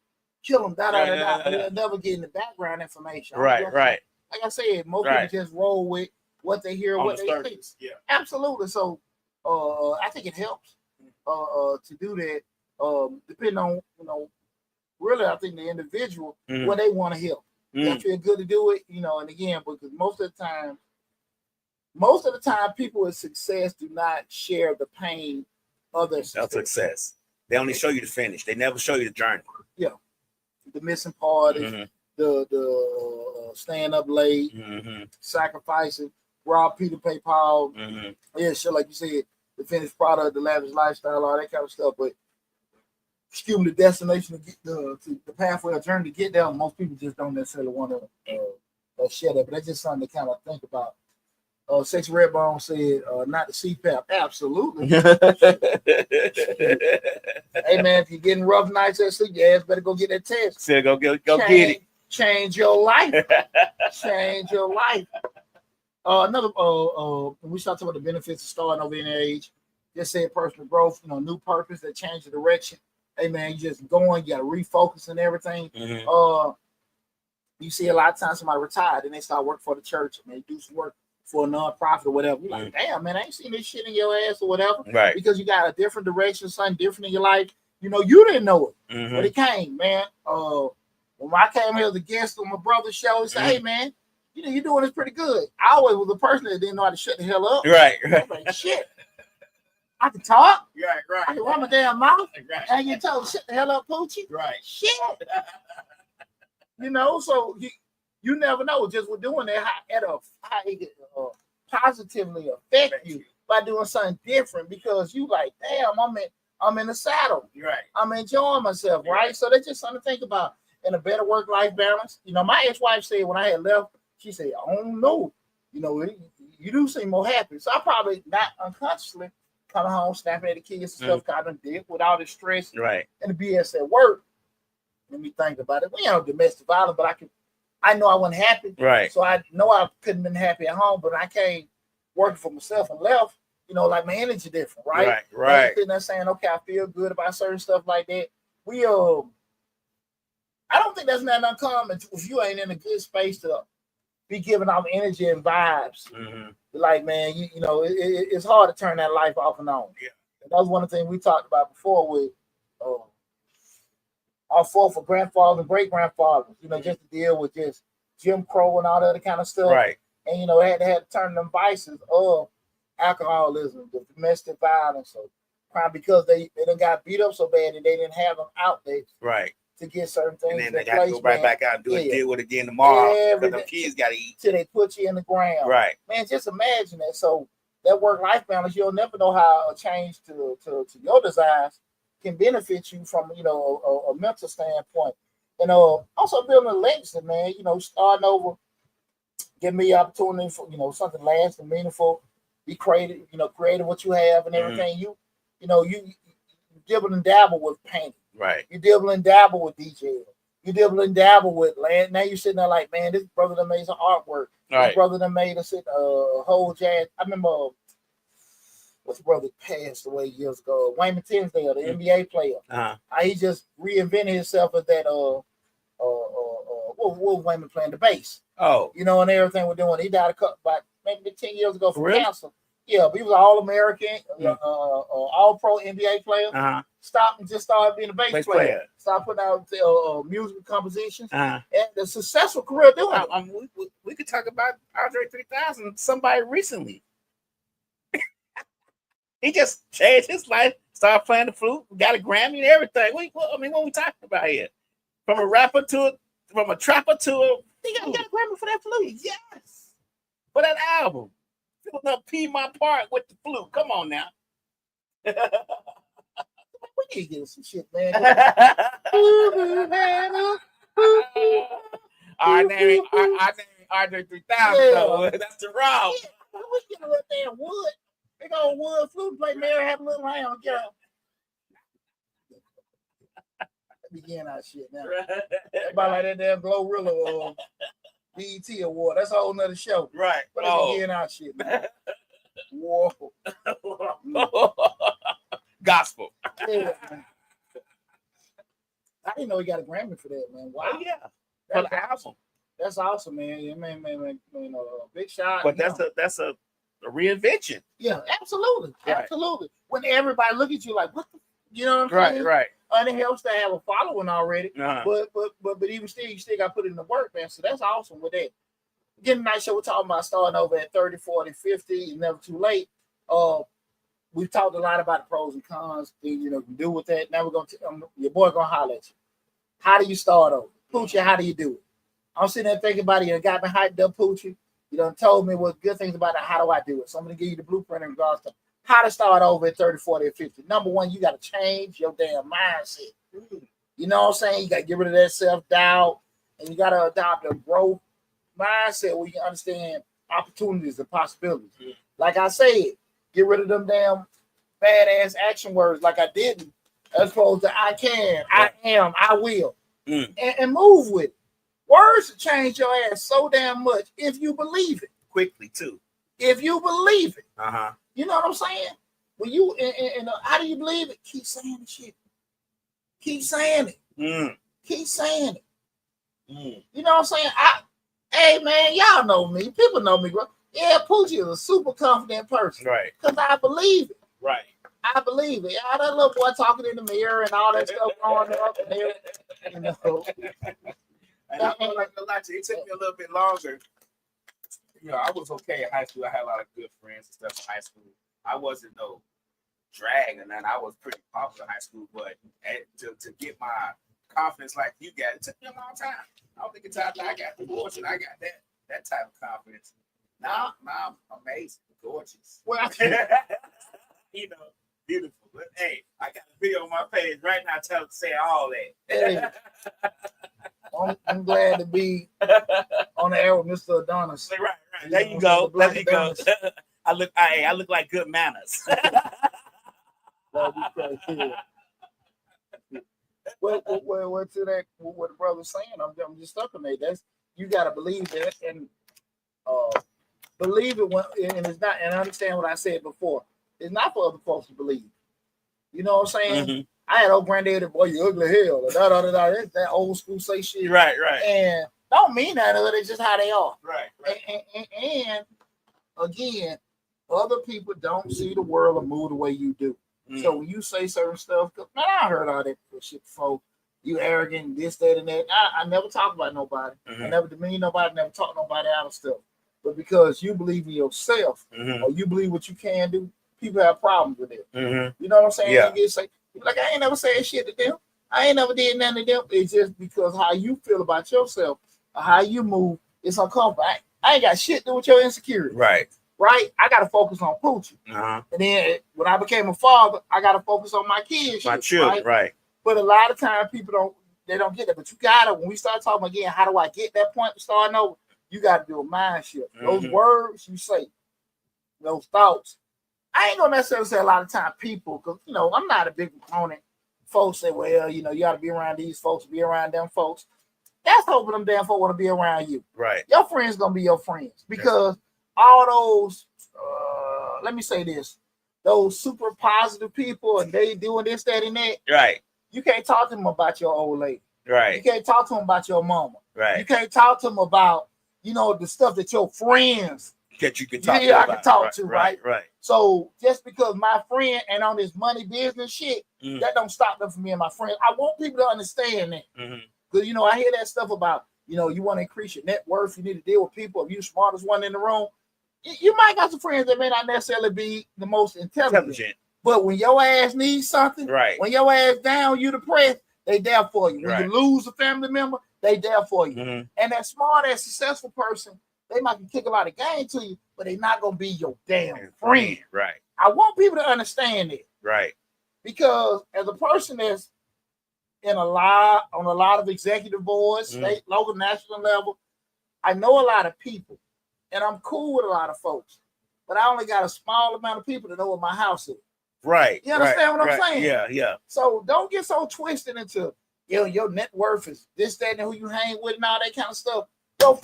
kill them, and they'll never get in the background information. Right. Like I said, most people just roll with what they hear, what they think. Yeah. Absolutely. So I think it helps to do that. Depending on, you know, really I think the individual what they want to help. They feel good to do it, you know, and again, because most of the time people with success do not share the pain of their success. They only show you the finish. They never show you the journey. Yeah. The missing part is the staying up late, sacrificing, rob Peter, pay Paul. Yeah, shit, like you said, the finished product, the lavish lifestyle, all that kind of stuff. But excuse me, the destination to get the pathway or journey to get there, most people just don't necessarily want to share that. But that's just something to kind of think about. Sex Redbone said, not the CPAP. Absolutely. Hey man, if you're getting rough nights at sleep, your ass better go get that test. So go get it. Change your life. Change your life. Another when we start talking about the benefits of starting over in age, just say personal growth, you know, new purpose that change the direction. Hey man, you just going, you gotta refocus and everything. You see a lot of times somebody retired and they start working for the church and they do some work for a nonprofit or whatever. You're like, damn man, I ain't seen this shit in your ass or whatever. Right. Because you got a different direction, something different in your life. You know, you didn't know it. But it came, man. When I came here as a guest on my brother's show, he said, hey man, you know, you're doing this pretty good. I always was a person that didn't know how to shut the hell up. Right. I was like, shit. I can talk. Right. I can run my damn mouth. Right. And you told shut the hell up, Poochie. Right. Shit. You know, so you never know just with doing that how it can positively affect you by doing something different because you like, damn, I'm in the saddle. Right. I'm enjoying myself, right? So that's just something to think about. And a better work-life balance. You know, my ex-wife said when I had left, she said, I don't know. You know, you do seem more happy. So I probably not unconsciously coming home, snapping at the kids and stuff, kind of did with all the stress and the BS at work. Let me think about it. We ain't domestic violence, but I know I wasn't happy. Right. So I know I couldn't have been happy at home, but I came working for myself and left, you know, like my energy different, right? Right. Sitting there saying, okay, I feel good about certain stuff like that. I don't think that's not uncommon if you ain't in a good space to be giving off energy and vibes. Like, man, you know, it's hard to turn that life off and on. Yeah. And that was one of the things we talked about before with our for grandfathers and great grandfathers, you know, just to deal with just Jim Crow and all that other kind of stuff. Right. And, you know, they had to turn them vices of alcoholism, the domestic violence, or crime because they done got beat up so bad and they didn't have them outlets. Right. To get certain things. And then they got to go right back out and deal with it again tomorrow because the kids got to eat. Till they put you in the ground. Right. Man, just imagine that. So that work-life balance, you'll never know how a change to your desires can benefit you from, you know, a mental standpoint. And also building a legacy, man, you know, starting over, give me opportunity for, you know, something lasting, meaningful, be creative, you know, creative what you have and everything. You dibble and dabble with painting. Right. You dibble and dabble with DJing. You dibble and dabble with land. Now you're sitting there like, man, this brother that made some artwork. Right. This brother that made a whole jazz. I remember what's the brother passed away years ago? Wayman Tinsdale, the NBA player. He just reinvented himself as that what was Wayman playing? The bass. Oh. You know, and everything we're doing. He died about maybe 10 years ago from cancer. Yeah, but he was an All-American, All-Pro NBA player. Stopped and just started being a bass player. Started putting out musical compositions. And a successful career doing it. We could talk about Andre 3000, somebody recently. He just changed his life, started playing the flute, got a Grammy and everything. What are we talking about here? From a trapper to a... He got a Grammy for that flute. Yes. for that album. Filling up Piedmont Park with the flute. Come on now. We need to get some shit, man. Our name Andre 3000, though. That's the route. Yeah, we get a little damn wood. Big old wood flute play. Mary have a little round, girl. Begin our shit now. About like that damn Glorilla BET award. That's a whole nother show. Right. But begin our shit, man. Whoa. Gospel. Yeah, man. I didn't know he got a Grammy for that, man. Wow. Oh, yeah. For the album. That's awesome, man. Yeah, man, big shot. But that's a reinvention. Yeah, absolutely. Right. Absolutely. When everybody look at you like, what the, you know what I'm saying? Right. And it helps to have a following already. Uh-huh. But even still, you still got to put in the work, man. So that's awesome with that. Getting a nice show. We're talking about starting over at 30, 40, 50, never too late. We've talked a lot about the pros and cons, things you can do with that. Now we're going to, your boy going to holler at you. How do you start over? Poochie, how do you do it? I'm sitting there thinking about it. You got me hyped up, Poochie. You done told me what good things about it. How do I do it? So I'm going to give you the blueprint in regards to how to start over at 30, 40, or 50. Number one, you got to change your damn mindset. You know what I'm saying? You got to get rid of that self-doubt, and you got to adopt a growth mindset where you can understand opportunities and possibilities. Like I said, get rid of them damn badass action words like I didn't, as opposed to I can, I am, I will, and move with it. Words will change your ass so damn much if you believe it. Quickly, too. If you believe it. Uh-huh. You know what I'm saying? When you and how do you believe it? Keep saying the shit. Keep saying it. Keep saying it. You know what I'm saying? Hey man, y'all know me. People know me, bro. Yeah, Poochie is a super confident person. Right. Because I believe it. Right. I believe it. All that little boy talking in the mirror and all that stuff going up and everything. You know. And I'm not gonna lie to you, it took me a little bit longer. I was okay in high school. I had a lot of good friends and stuff in high school. I wasn't no drag and then I was pretty popular in high school, but to get my confidence like you got, it took me a long time. I don't think it's time I got the voice and I got that type of confidence. Now I'm amazing, gorgeous. Well, beautiful. But hey, I got a video on my page right now saying all that. Hey, I'm glad to be on the air with Mr. Adonis. Right. There you go. There you go. I look like good manners. Well, to that, what the brother's saying, I'm just stuck on that. That's, you got to believe that and believe it when, and it's not. And I understand what I said before. It's not for other folks to believe. You know what I'm saying? Mm-hmm. I had old granddaddy, boy, you ugly hell. That old school say shit. Right. And don't mean that. It's just how they are. Right. And again, other people don't see the world or move the way you do. So when you say certain stuff, man, I heard all that shit before. You arrogant, this, that, and that. I never talk about nobody. I never demean nobody, never talk nobody out of stuff. But because you believe in yourself or you believe what you can do, people have problems with it. You know what I'm saying? Yeah. You get say, like, I ain't never said shit to them. I ain't never did nothing to them. It's just because how you feel about yourself or how you move, it's uncomfortable. I ain't got shit to do with your insecurity. Right. I got to focus on Poochie. And then when I became a father, I got to focus on my kids. My children, right. But a lot of times people don't get that. But you got to, when we start talking again, how do I get that point to starting over? You got to do a mind shift. Those words you say, those thoughts. I ain't gonna necessarily say a lot of time people, because I'm not a big proponent. Folks say, well, you got to be around these folks, be around them folks. That's hoping them damn folks want to be around you. Right. Your friends gonna be your friends because all those, let me say this, those super positive people and they doing this, that, and that. Right. You can't talk to them about your old lady. Right. You can't talk to them about your mama. Right. You can't talk to them about, the stuff that your friends that you can talk to. I can talk to, right? Right. So just because my friend ain't on this money business shit, that don't stop them from being my friend. I want people to understand that. Because, I hear that stuff about, you want to increase your net worth. You need to deal with people. If you're the smartest one in the room, you might got some friends that may not necessarily be the most intelligent. But when your ass needs something, when your ass down, you depressed, they there for you. When you lose a family member, they there for you. And that smart and successful person, They might can kick a lot of game to you, but they're not gonna be your damn friend. Right. I want people to understand it. Right. Because as a person that's on a lot of executive boards, state, local, national level, I know a lot of people, and I'm cool with a lot of folks, but I only got a small amount of people to know what my house is. Right. You understand what I'm saying? Yeah. So don't get so twisted into your net worth is this, that, and who you hang with and all that kind of stuff. Your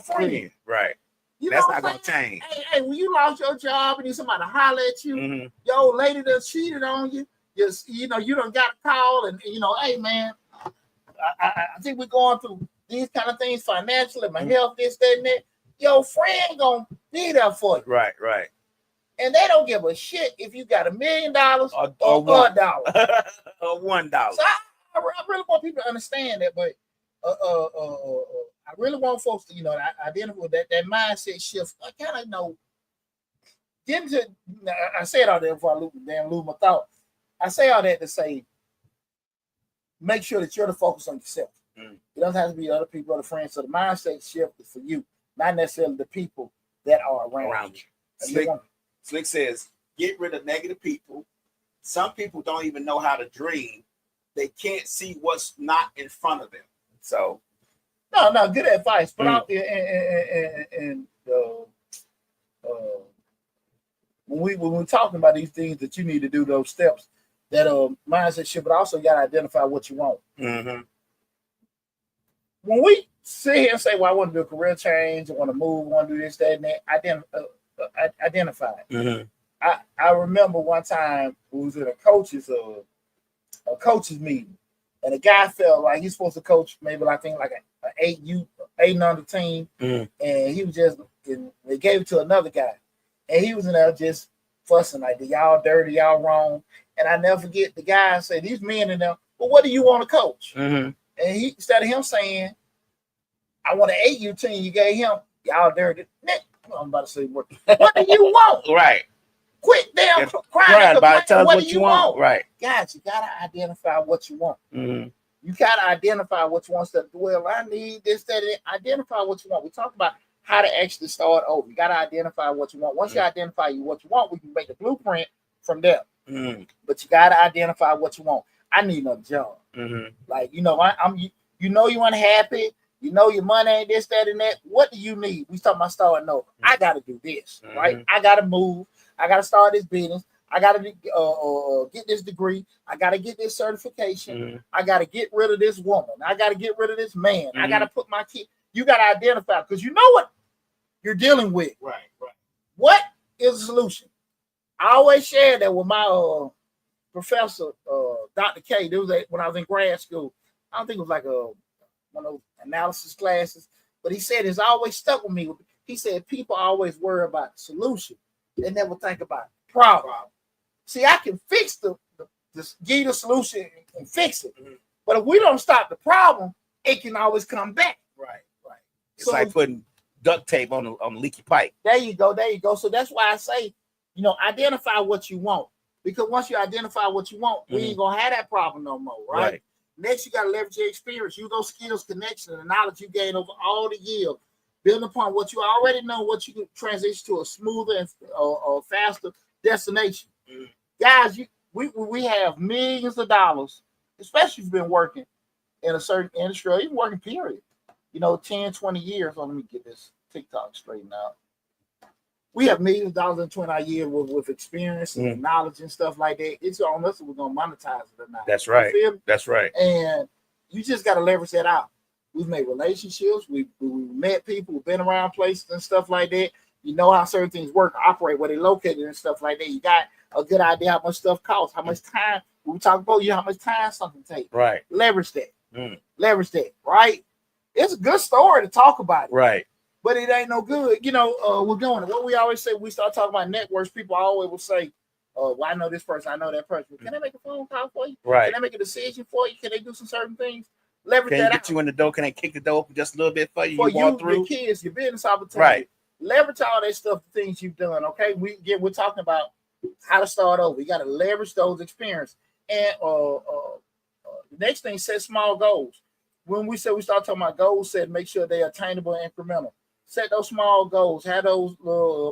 friend. Right. You That's know not gonna change. Hey, when you lost your job and you somebody holler at you, your old lady that cheated on you, you done got a call and hey man, I think we're going through these kind of things financially, my health, this, that, and that. Your friend gonna be there for you. Right. And they don't give a shit if you got $1 million or $1. or $1. So I really want people to understand that, but I really want folks to identify with that mindset shift. I kind of know. I said all that before I lose my thought. I say all that to say, make sure that you're the focus on yourself. It doesn't have to be other people, other friends. So the mindset shift is for you, not necessarily the people that are around you. Slick says, get rid of negative people. Some people don't even know how to dream. They can't see what's not in front of them. So, no, good advice. But out there, when we're talking about these things that you need to do, those steps, that mindset shift, but also you got to identify what you want. When we sit here and say, well, I want to do a career change, I want to move, I want to do this, that, and that, identify it. I remember one time we was in a coach's meeting, and a guy felt like he's supposed to coach maybe I think like an 8 and under team, and he was they gave it to another guy, and he was in there just fussing like, y'all dirty, y'all wrong. And I never forget the guy said, these men in there, well, what do you want to coach? And he, instead of him saying, I want an 8U team, you gave him, y'all dirty. I'm about to say, what do you want? Right. Quit damn crying about it. Tell us what do you want? Right. Guys, you got to identify what you want. You got to identify what you want. So, well, I need this, that, and that. Identify what you want. We talk about how to actually start over. You got to identify what you want. Once you identify what you want, we can make a blueprint from there. But you got to identify what you want. I need another job. Like, I'm you unhappy. You know your money ain't this, that, and that. What do you need? We talking about starting over. I got to do this, right? I got to move. I got to start this business. I got to get this degree. I got to get this certification. I got to get rid of this woman. I got to get rid of this man. I got to put my kid. You got to identify because you know what you're dealing with. Right. What is the solution? I always share that with my professor, Dr. K. There was when I was in grad school. I don't think it was like one of those analysis classes, but he said it's always stuck with me. He said people always worry about the solution. They never think about the problem. See, I can fix give you the solution and fix it. But if we don't stop the problem, it can always come back. Right. It's like putting duct tape on a leaky pipe. There you go. So that's why I say, identify what you want. Because once you identify what you want, we ain't gonna have that problem no more, right? Next, you gotta leverage your experience, use those skills, connections, and the knowledge you gain over all the years. Build upon what you already know, what you can transition to a smoother and faster destination. Guys, we have millions of dollars, especially if you've been working in a certain industry or even working period. 10, 20 years. Let me get this TikTok straightened out. We have millions of dollars in 20 years with experience and knowledge and stuff like that. It's on us if we're going to monetize it or not. That's right. That's right. And you just got to leverage that out. We've made relationships. We've met people. We've been around places and stuff like that. You know how certain things work, operate, where they're located and stuff like that. You got a good idea how much stuff costs, how much time. We talk about how much time something takes. Right. Leverage that. Leverage that. Right. It's a good story to talk about it. Right. But it ain't no good. We're doing it. What we always say, we start talking about networks, people always will say, well, I know this person, I know that person. Can I make a phone call for you? Right. Can I make a decision for you? Can they do some certain things? Leverage Can that get out. you in the door? Can they kick the door open just a little bit for you? For you walk through? Your kids, your business opportunity. Right. Leverage all that stuff, the things you've done. Okay. We're talking about how to start over. You got to leverage those experiences. And the next thing, set small goals. When we start talking about goals, make sure they're attainable and incremental. set those small goals, have those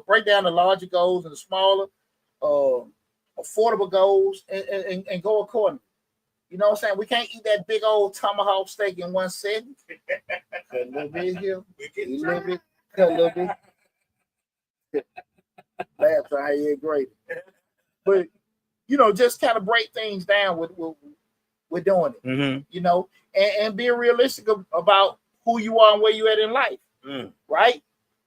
break down the larger goals and the smaller, affordable goals, and go accordingly. You know what I'm saying? We can't eat that big old tomahawk steak in one sitting. Cut a little bit here, a little bit, cut a little bit. Laugh how you great. But just kind of break things down with doing it. Mm-hmm. And being realistic about who you are and where you at in life. Right?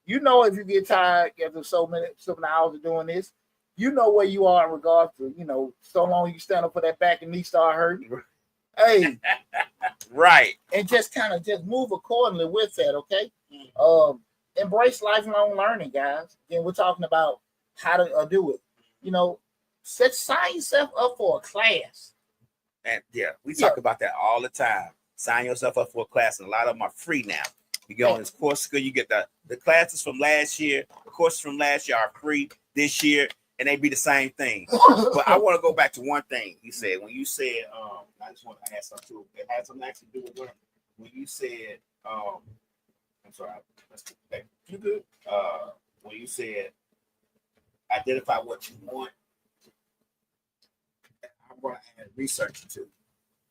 If you get tired after so many hours of doing this, where you are in regards to, so long you stand up for that back and knee start hurting. Hey. Right. And just kind of just move accordingly with that, okay? Embrace lifelong learning, guys. Again, we're talking about how to do it. Sign yourself up for a class. And we talk about that all the time. Sign yourself up for a class, and a lot of them are free now. You go on this course school, you get the classes from last year. The courses from last year are free this year, and they be the same thing. But I want to go back to one thing you said. When you said, I just want to add something too. It had something actually to do with learning. When you said, I'm sorry, let's get back. You good? When you said, identify what you want, I'm going to add research too.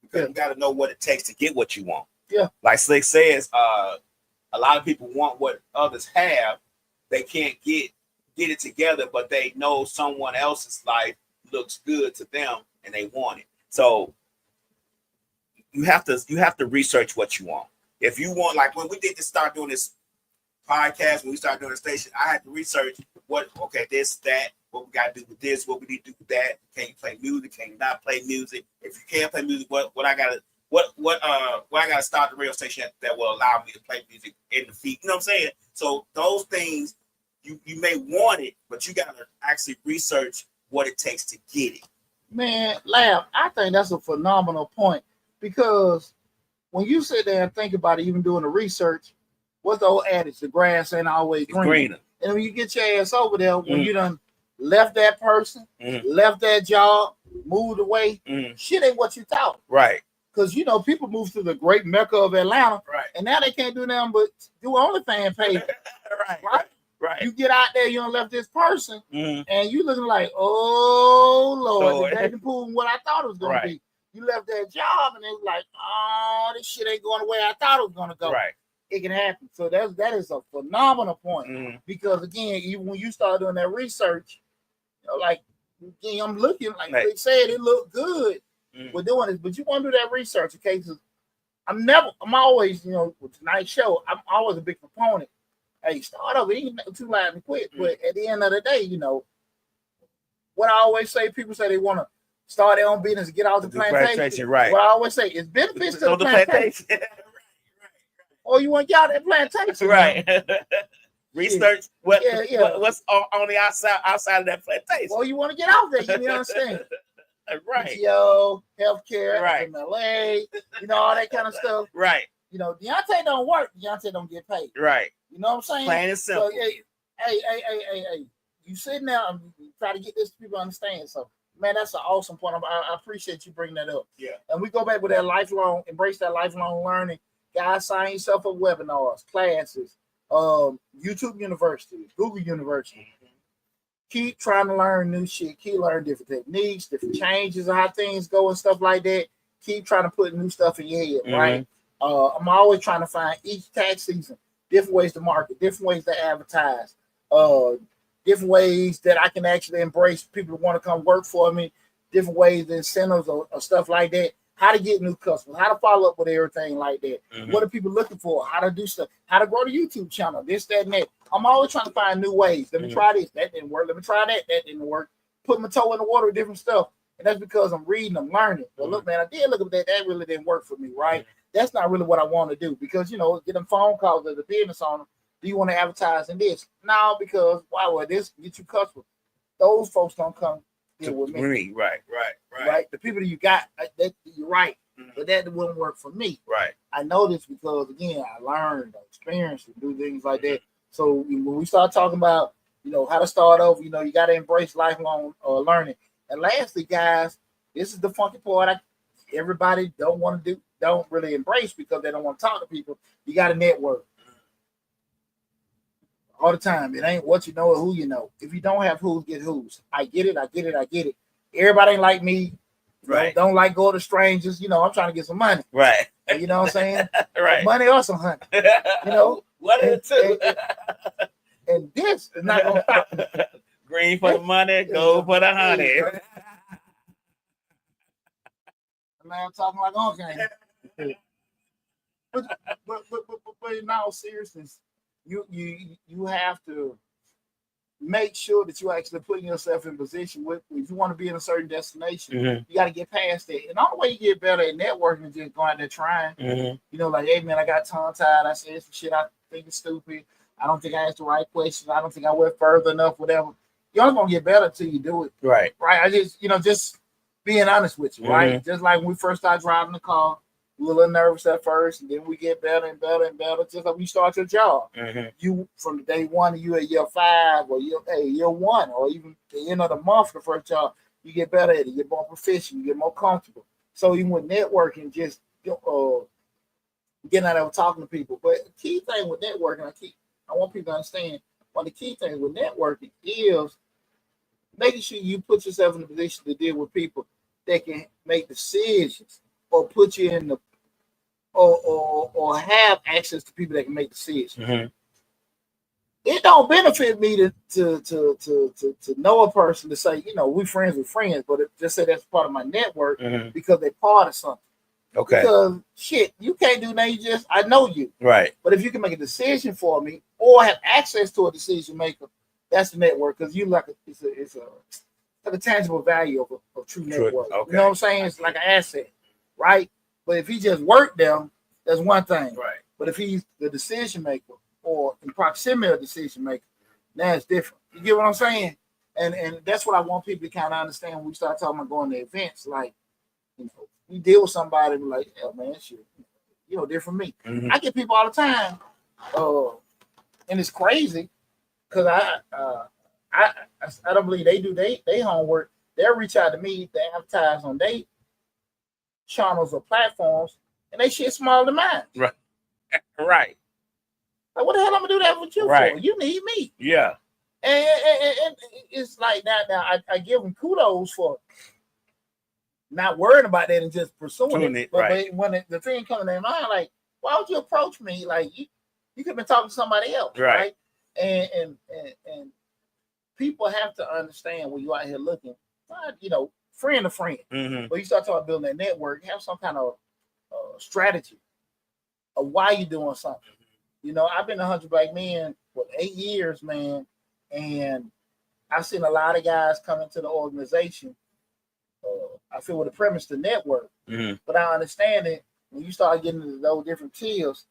Because you got to know what it takes to get what you want. Yeah. Like Slick says, a lot of people want what others have. They can't get it together, but they know someone else's life looks good to them and they want it. So you have to research what you want. If you want, like when we did start doing this podcast, when we started doing the station, I had to research this, that, what we got to do with this, what we need to do with that. Can you play music? Can you not play music? If you can't play music, what I gotta start the radio station that will allow me to play music in the feed. You know what I'm saying? So those things, you may want it, but you gotta actually research what it takes to get it. Man, Lab, I think that's a phenomenal point, because when you sit there and think about it, even doing the research, what's the old adage? The grass ain't always greener. And when you get your ass over there, when you done left that person, left that job, moved away, shit ain't what you thought. Right. Because, people move to the great mecca of Atlanta, right, and now they can't do nothing but do OnlyFans pay. Right. You get out there, you done left this person, and you looking like, oh, Lord, the dating pool what I thought it was going to be. You left that job, and it was like, oh, this shit ain't going the way I thought it was going to go. Right. It can happen. So that is a phenomenal point, because, again, even when you start doing that research, like, again, I'm looking, like they said, it looked good. We're doing this, but you want to do that research, okay? Because I'm always, with tonight's show, I'm always a big proponent. Hey, start over, ain't too loud and quit. But at the end of the day, what I always say, people say they want to start their own business, get out the plantation. Right. What I always say is benefits to the plantation. Or you want to get out that plantation. Right. Research what's on the outside of that plantation. Or you want to get out there, you understand? Right. PTO, healthcare, FMLA, all that kind of stuff. Right. Deonte don't work. Deonte don't get paid. Right. You know what I'm saying? Plain and simple. So, hey. You sitting there and try to get this to people to understand. So, man, that's an awesome point. I appreciate you bringing that up. Yeah. And we go back with that embrace that lifelong learning. Guys, sign yourself up webinars, classes, YouTube University, Google University. Keep trying to learn new shit. Keep learning different techniques, different changes of how things go and stuff like that. Keep trying to put new stuff in your head, right? I'm always trying to find each tax season different ways to market, different ways to advertise, different ways that I can actually embrace people who want to come work for me, different ways, the incentives or stuff like that. How to get new customers, how to follow up with everything like that. What are people looking for? How to do stuff, how to grow the YouTube channel, this, that, and that. I'm always trying to find new ways. Let me try this. That didn't work. Let me try that. That didn't work. Put my toe in the water with different stuff. And that's because I'm reading, I'm learning. But look, man, I did look at that. That really didn't work for me, right? That's not really what I want to do, because, get them phone calls as a business owner. Do you want to advertise in this? No, because why would this get you customers? Those folks don't come deal with me. Right. The people that you got, you're right. But that wouldn't work for me. Right. I know this because, again, I learned, I experienced, and do things like that. So when we start talking about, how to start over, you got to embrace lifelong learning. And lastly, guys, this is the funky part everybody don't really embrace because they don't want to talk to people. You got to network. all the time. It ain't what you know or who you know. If you don't have who's, get who's. I get it. Everybody ain't like me. Right. Don't like go to strangers. I'm trying to get some money. Right. You know what I'm saying? Right. Money or some honey. What are the two? And this is not gonna stop me. Green for the money, gold for the honey. Man, I'm talking like okay. But in all seriousness, you have to make sure that you actually putting yourself in position with if you want to be in a certain destination, you got to get past that. And the only way you get better at networking is just going out there trying. Like, hey man, I got tongue tied. I said some shit I think is stupid. I don't think I asked the right questions. I don't think I went further enough, whatever. You're only gonna get better until you do it. Right. I just, just being honest with you, right? Just like when we first started driving the car, we were a little nervous at first, and then we get better and better and better. Just like when you start your job, you from day one, you at year 5 or year 1, or even the end of the month, the first job, you get better at it. You get more proficient. You get more comfortable. So even with networking, just getting out there talking to people. But the key thing with networking, I want people to understand. One of the key things with networking is making sure you put yourself in a position to deal with people that can make decisions or put you in the or have access to people that can make decisions. It don't benefit me to know a person to say, we friends with friends, but just say that's part of my network because they're part of something. Okay. Because shit, you can't do nothing. I know you. Right. But if you can make a decision for me or have access to a decision maker, that's the network. Because it's a tangible value of a true network. Okay. You know what I'm saying? It's like an asset, right? But if he just worked them, that's one thing. Right. But if he's the decision maker or in proximity of decision maker, now it's different. You get what I'm saying? And that's what I want people to kind of understand when we start talking about going to events. Like, we deal with somebody like, hell man, shit, different from me. I get people all the time, and it's crazy because I don't believe they do they homework. They'll reach out to me to advertise on their channels or platforms, and they shit smaller than mine. Right. Right. Like, what the hell I'm gonna do that with you for? You need me. Yeah. And it's like that. Now I give them kudos for not worrying about that and just pursuing it. But when the thing comes in their mind, like, why would you approach me? Like, you could have been talking to somebody else, right? And people have to understand when you're out here looking, friend to friend. But you start talking about building that network, have some kind of strategy of why you're doing something. I've been 100 Black Men for 8 years, man, and I've seen a lot of guys come into the organization. I feel with the premise to network, but I understand it when you start getting into those different tiers,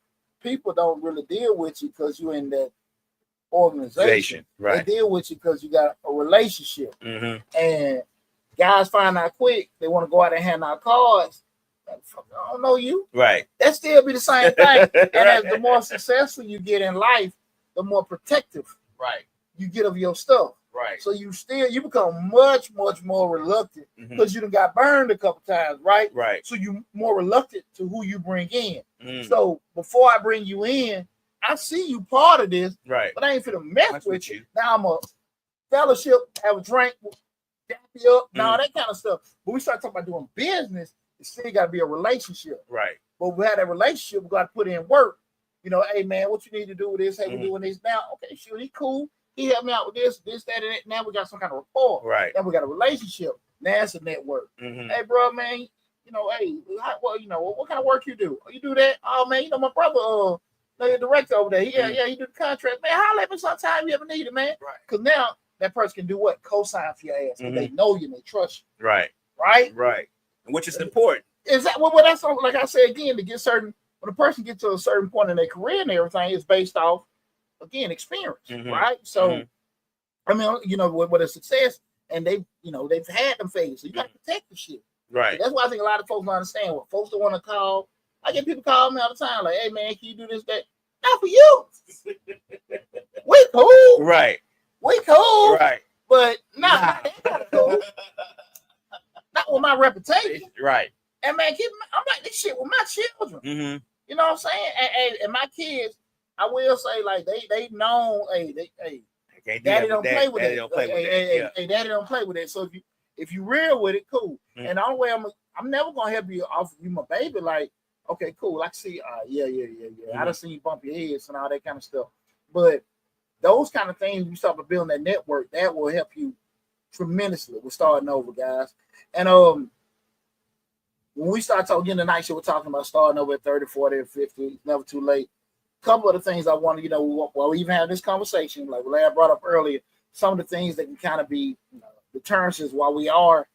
people don't really deal with you because you're in that organization. Right. They deal with you because you got a relationship. And guys find out quick, they want to go out and hand out cards. I don't know you. Right. That still be the same thing. And as the more successful you get in life, the more protective you get of your stuff. Right. So you become much, much more reluctant because you done got burned a couple times, right? Right. So you more reluctant to who you bring in. So before I bring you in, I see you part of this, right? But I ain't finna mess with you. Now I'm a fellowship, have a drink, dap you up, all that kind of stuff. But we start talking about doing business, it still got to be a relationship, right? But we had a relationship, we got to put in work. Hey man, what you need to do with this? Hey, we're doing this now. Okay, sure, he cool. He helped me out with this, that, and that. Now we got some kind of rapport. Right. Now we got a relationship. Now it's a network. Hey, bro, man. Hey, what kind of work you do? Oh, you do that? Oh man, my brother, your director over there. Yeah, he do the contract. Man, holler at me sometime you ever need it, man. Right. Because now that person can do what? Co-sign for your ass. They know you and they trust you. Right. Right. Right. Which is important. Is that well? That's like I said again. To get when a person gets to a certain point in their career and everything, is based off. Again, experience, right? So, I mean, with a success, and they've had them phases, so you got to protect the shit, right? So that's why I think a lot of folks don't understand. What folks don't want to call, I get people call me all the time, like, "Hey, man, can you do this, that?" Not for you. We cool, right? We cool, right? But not cool. Not with my reputation, right? And man, I'm like this shit with my children. You know what I'm saying? And my kids. I will say, like, they know, daddy don't play with that. Hey, daddy don't play with that. So if you real with it, cool. Mm. And the only way I'm never gonna help you off you my baby. Like, okay, cool. I can see, yeah. Mm. I done seen you bump your heads and all that kind of stuff. But those kind of things, you start building that network, that will help you tremendously with starting over, guys. And when we start talking tonight, we're talking about starting over at 30, 40, or 50, never too late. A couple of the things I want to, while we even have this conversation, like Larry brought up earlier, some of the things that can kind of be deterrences while we are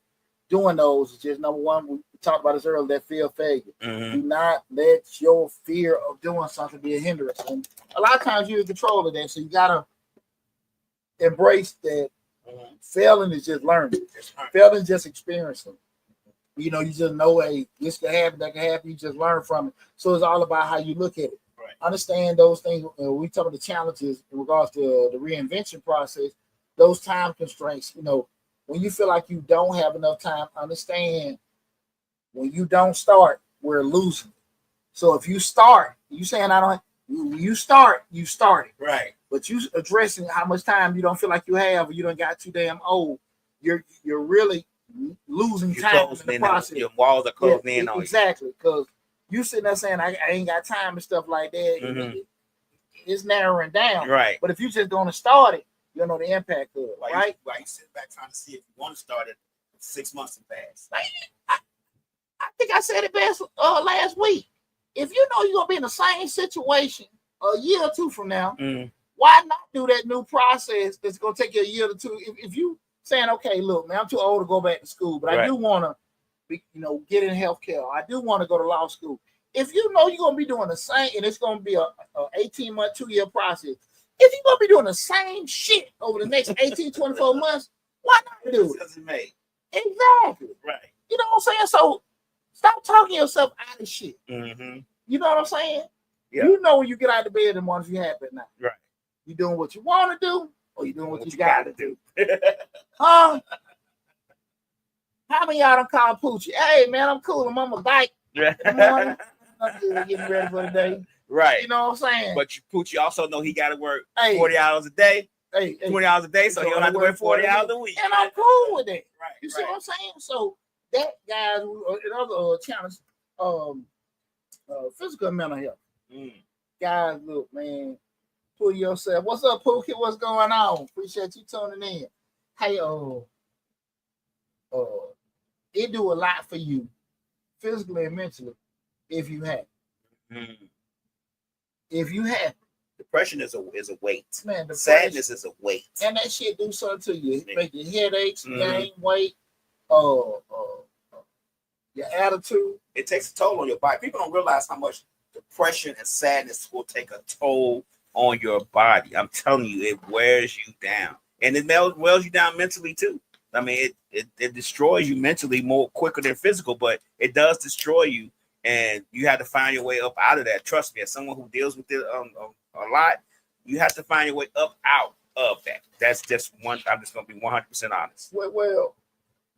doing those is just number one, we talked about this earlier, that fear of failure. Mm-hmm. Do not let your fear of doing something be a hindrance. And a lot of times you're in control of that, so you got to embrace that. Mm-hmm. Failing is just learning. Failing is just experiencing. You just know, hey, this can happen, that can happen. You just learn from it. So it's all about how you look at it. Right. Understand those things. We talk about the challenges in regards to the reinvention process, those time constraints. When you feel like you don't have enough time, understand when you don't start, we're losing. So if you start, you saying I don't, you started. Right. But you addressing how much time you don't feel like you have, or you don't got too damn old, you're really losing time in the process. Your walls are closing in on you. Exactly, because you sitting there saying I ain't got time and stuff like that. Mm-hmm. It's narrowing down. Right. But if you just gonna start it, you'll know the impact of it. Right. Why you sit back trying to see if you want to start it 6 months and pass? I think I said it best last week. If you know you're gonna be in the same situation a year or two from now, why not do that new process that's gonna take you a year or two? If you saying, okay, look, man, I'm too old to go back to school, but I do want to be, get in healthcare. I do want to go to law school. If you know you're going to be doing the same, and it's going to be a 18-month, 2-year process, if you're going to be doing the same shit over the next 18, 24 months, why not do it? Exactly. Right. You know what I'm saying? So stop talking yourself out of shit. Mm-hmm. You know what I'm saying? Yeah. You know when you get out of bed in the morning, you're happy now. Right. You doing what you want to do, or you doing what you got to do. How many y'all don't call Poochie? Hey, man, I'm cool. I'm on my bike in the morning. I'm getting ready for the day. Right. You know what I'm saying? But Poochie also know he got to work 40 hours a day. 20 hours a day, so he don't have to work 40 hours a week. And I'm cool with it. Right. You see what I'm saying? So that, guys, and other challenges, physical and mental health. Guys, look, man, pull yourself. What's up, Pookie? What's going on? Appreciate you tuning in. Hey, it do a lot for you, physically and mentally, if you have. If you have. Depression is a weight. Man, sadness is a weight. And that shit do something to you. It make your headaches, gain weight, your attitude. It takes a toll on your body. People don't realize how much depression and sadness will take a toll on your body. I'm telling you, it wears you down. And it wears you down mentally too. I mean, it destroys you mentally more quicker than physical, but it does destroy you, and you have to find your way up out of that. Trust me, as someone who deals with it a lot, you have to find your way up out of that. That's just one. I'm just gonna be 100% honest. Well,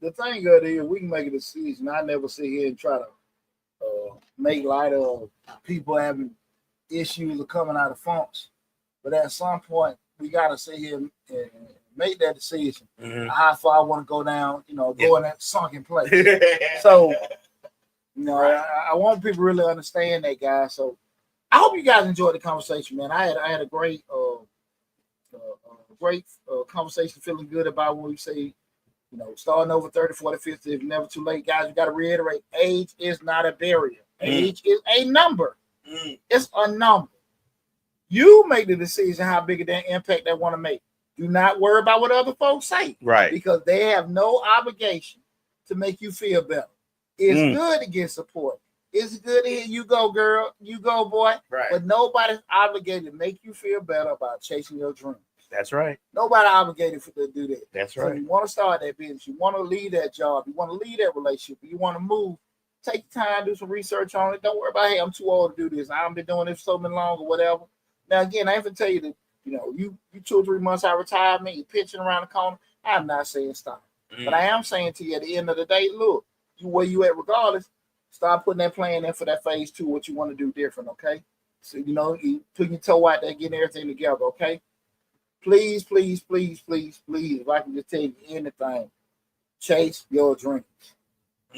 the thing of it is, we can make a decision. I never sit here and try to make light of people having issues or coming out of funks, but at some point, we gotta sit here and make that decision. How far I want to go down, go in that sunken place. So, I want people to really understand that, guys. So, I hope you guys enjoyed the conversation, man. I had a great conversation, feeling good about when we say, starting over 30, 40, 50, if never too late, guys. You got to reiterate: age is not a barrier. Age is a number. It's a number. You make the decision how big of that impact they want to make. Do not worry about what other folks say. Right. Because they have no obligation to make you feel better. It's good to get support. It's good to hear you go, girl. You go, boy. Right. But nobody's obligated to make you feel better about chasing your dreams. That's right. Nobody obligated to do that. That's right. So you want to start that business. You want to leave that job. You want to leave that relationship. You want to move. Take time, do some research on it. Don't worry about, hey, I'm too old to do this. I haven't been doing this for so many long or whatever. Now, again, I have to tell you that, you 2 or 3 months out of retirement, you're pitching around the corner. I'm not saying stop. But I am saying to you at the end of the day, look, where you at regardless, start putting that plan in for that phase 2, what you want to do different, okay? So, you put your toe out there, getting everything together, okay? Please, please, please, please, please, if I can just tell you anything, chase your dreams.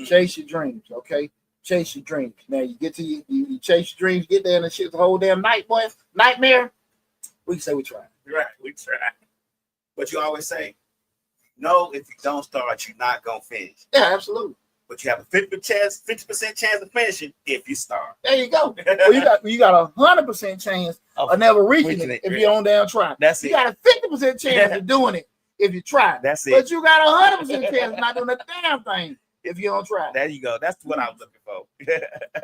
Chase your dreams, okay? Chase your dreams. Now, you get to you chase your dreams, get there, and shit's the whole damn night, boy. Nightmare. We can say we tried. Right, we tried. But you always say, no, if you don't start, you're not going to finish. Yeah, absolutely. But you have a 50% chance of finishing if you start. There you go. Well, you got a 100% chance of never reaching it if you don't damn try. That's you it. You got a 50% chance of doing it if you try. That's it. But you got a 100% chance of not doing a damn thing if you don't try. There you go. That's what I was looking for.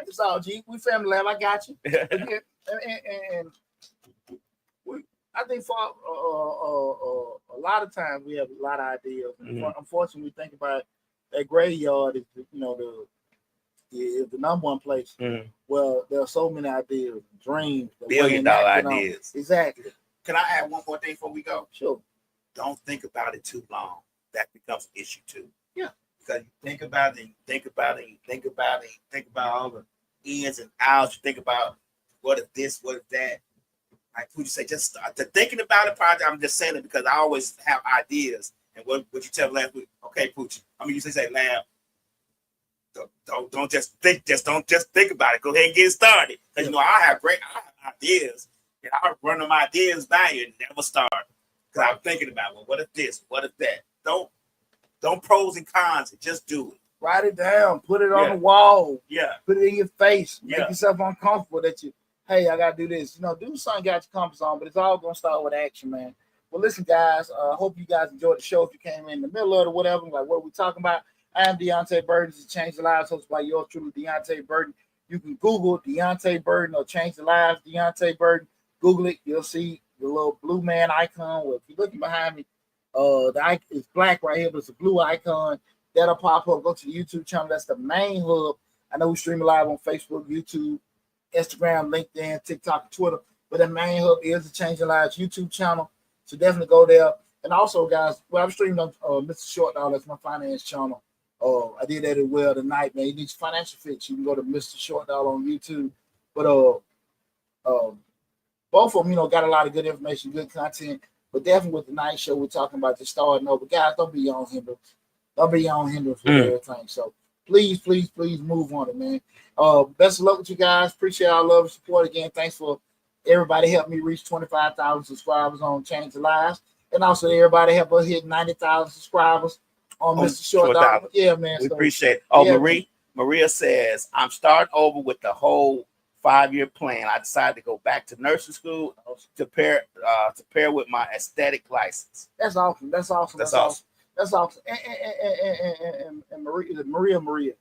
It's all G. We family lab. I got you. And I think for a lot of times we have a lot of ideas. Unfortunately, we think about that graveyard is the number one place. Well, there are so many ideas, dreams, billion-dollar ideas. Exactly. Can I add one more thing before we go? Sure. Don't think about it too long. That becomes an issue too. Yeah. Because you think about it, you think about it, you think about it, you think about all the ins and outs. You think about what if this, what if that. Like Poochie say, just start thinking about it. Project. I'm just saying it because I always have ideas. And what you tell last week? Okay, Poochie. I mean, you say, Lab. Don't just think. Don't just think about it. Go ahead and get it started. Because I have ideas, and I run them ideas by you and never start. Because I'm thinking about, well, what if this? What if that? Don't pros and cons it. Just do it. Write it down. Put it on the wall. Yeah. Put it in your face. Make yourself uncomfortable that you. Hey, I gotta do this. Do something got your comfort zone, but it's all gonna start with action, man. Well, listen, guys. I hope you guys enjoyed the show. If you came in the middle of it or whatever, like what are we talking about? I am Deonte Burden. This is Change the Lives, hosted by yours truly, Deonte Burden. You can Google Deonte Burden or Change the Lives, Deonte Burden. Google it. You'll see the little blue man icon. Well, if you're looking behind me, the icon is black right here, but it's a blue icon. That'll pop up. Go to the YouTube channel. That's the main hub. I know we stream live on Facebook, YouTube, Instagram, LinkedIn, TikTok, Twitter, but the main hub is the Change Your Lives YouTube channel. So definitely go there. And also, guys, I'm streaming on Mr. Short Dollar. That's my finance channel. I did that as well tonight, man. You need your financial fix. You can go to Mr. Short Dollar on YouTube. But both of them, got a lot of good information, good content. But definitely with the night show, we're talking about just starting over. Guys, don't be on hindrance. Don't be on hindrance with everything. So please, please, please move on it, man. Best of luck with you guys. Appreciate our love and support again. Thanks for everybody helping me reach 25,000 subscribers on Change the Lives. And also everybody help us hit 90,000 subscribers on Mr. Short Dollar. Yeah, man. We appreciate it. Oh, yeah, Maria says, I'm starting over with the whole 5-year plan. I decided to go back to nursing school to pair with my aesthetic license. That's awesome. That's awesome. That's awesome. That's awesome. And Maria.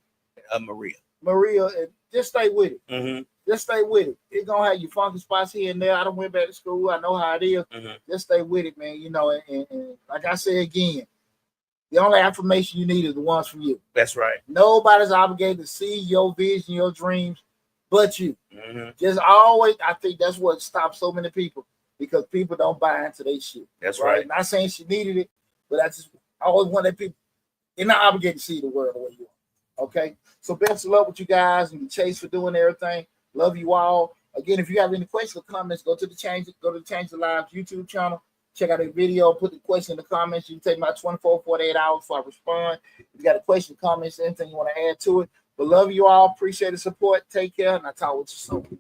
Maria, just stay with it. Mm-hmm. Just stay with it. It's gonna have your funky spots here and there. I don't went back to school. I know how it is. Mm-hmm. Just stay with it, man. And like I say again, the only affirmation you need is the ones from you. That's right. Nobody's obligated to see your vision, your dreams, but you. Mm-hmm. Just always, I think that's what stops so many people, because people don't buy into their shit. That's right. Not saying she needed it, but I always want that people, they're not obligated to see the world the way you are. Okay? So best of luck with you guys and Chase for doing everything. Love you all. Again, if you have any questions or comments, go to the Change the Lives YouTube channel. Check out a video, put the question in the comments. You can take about 24, 48 hours before I respond. If you got a question, comments, anything you want to add to it. But love you all. Appreciate the support. Take care, and I'll talk with you soon.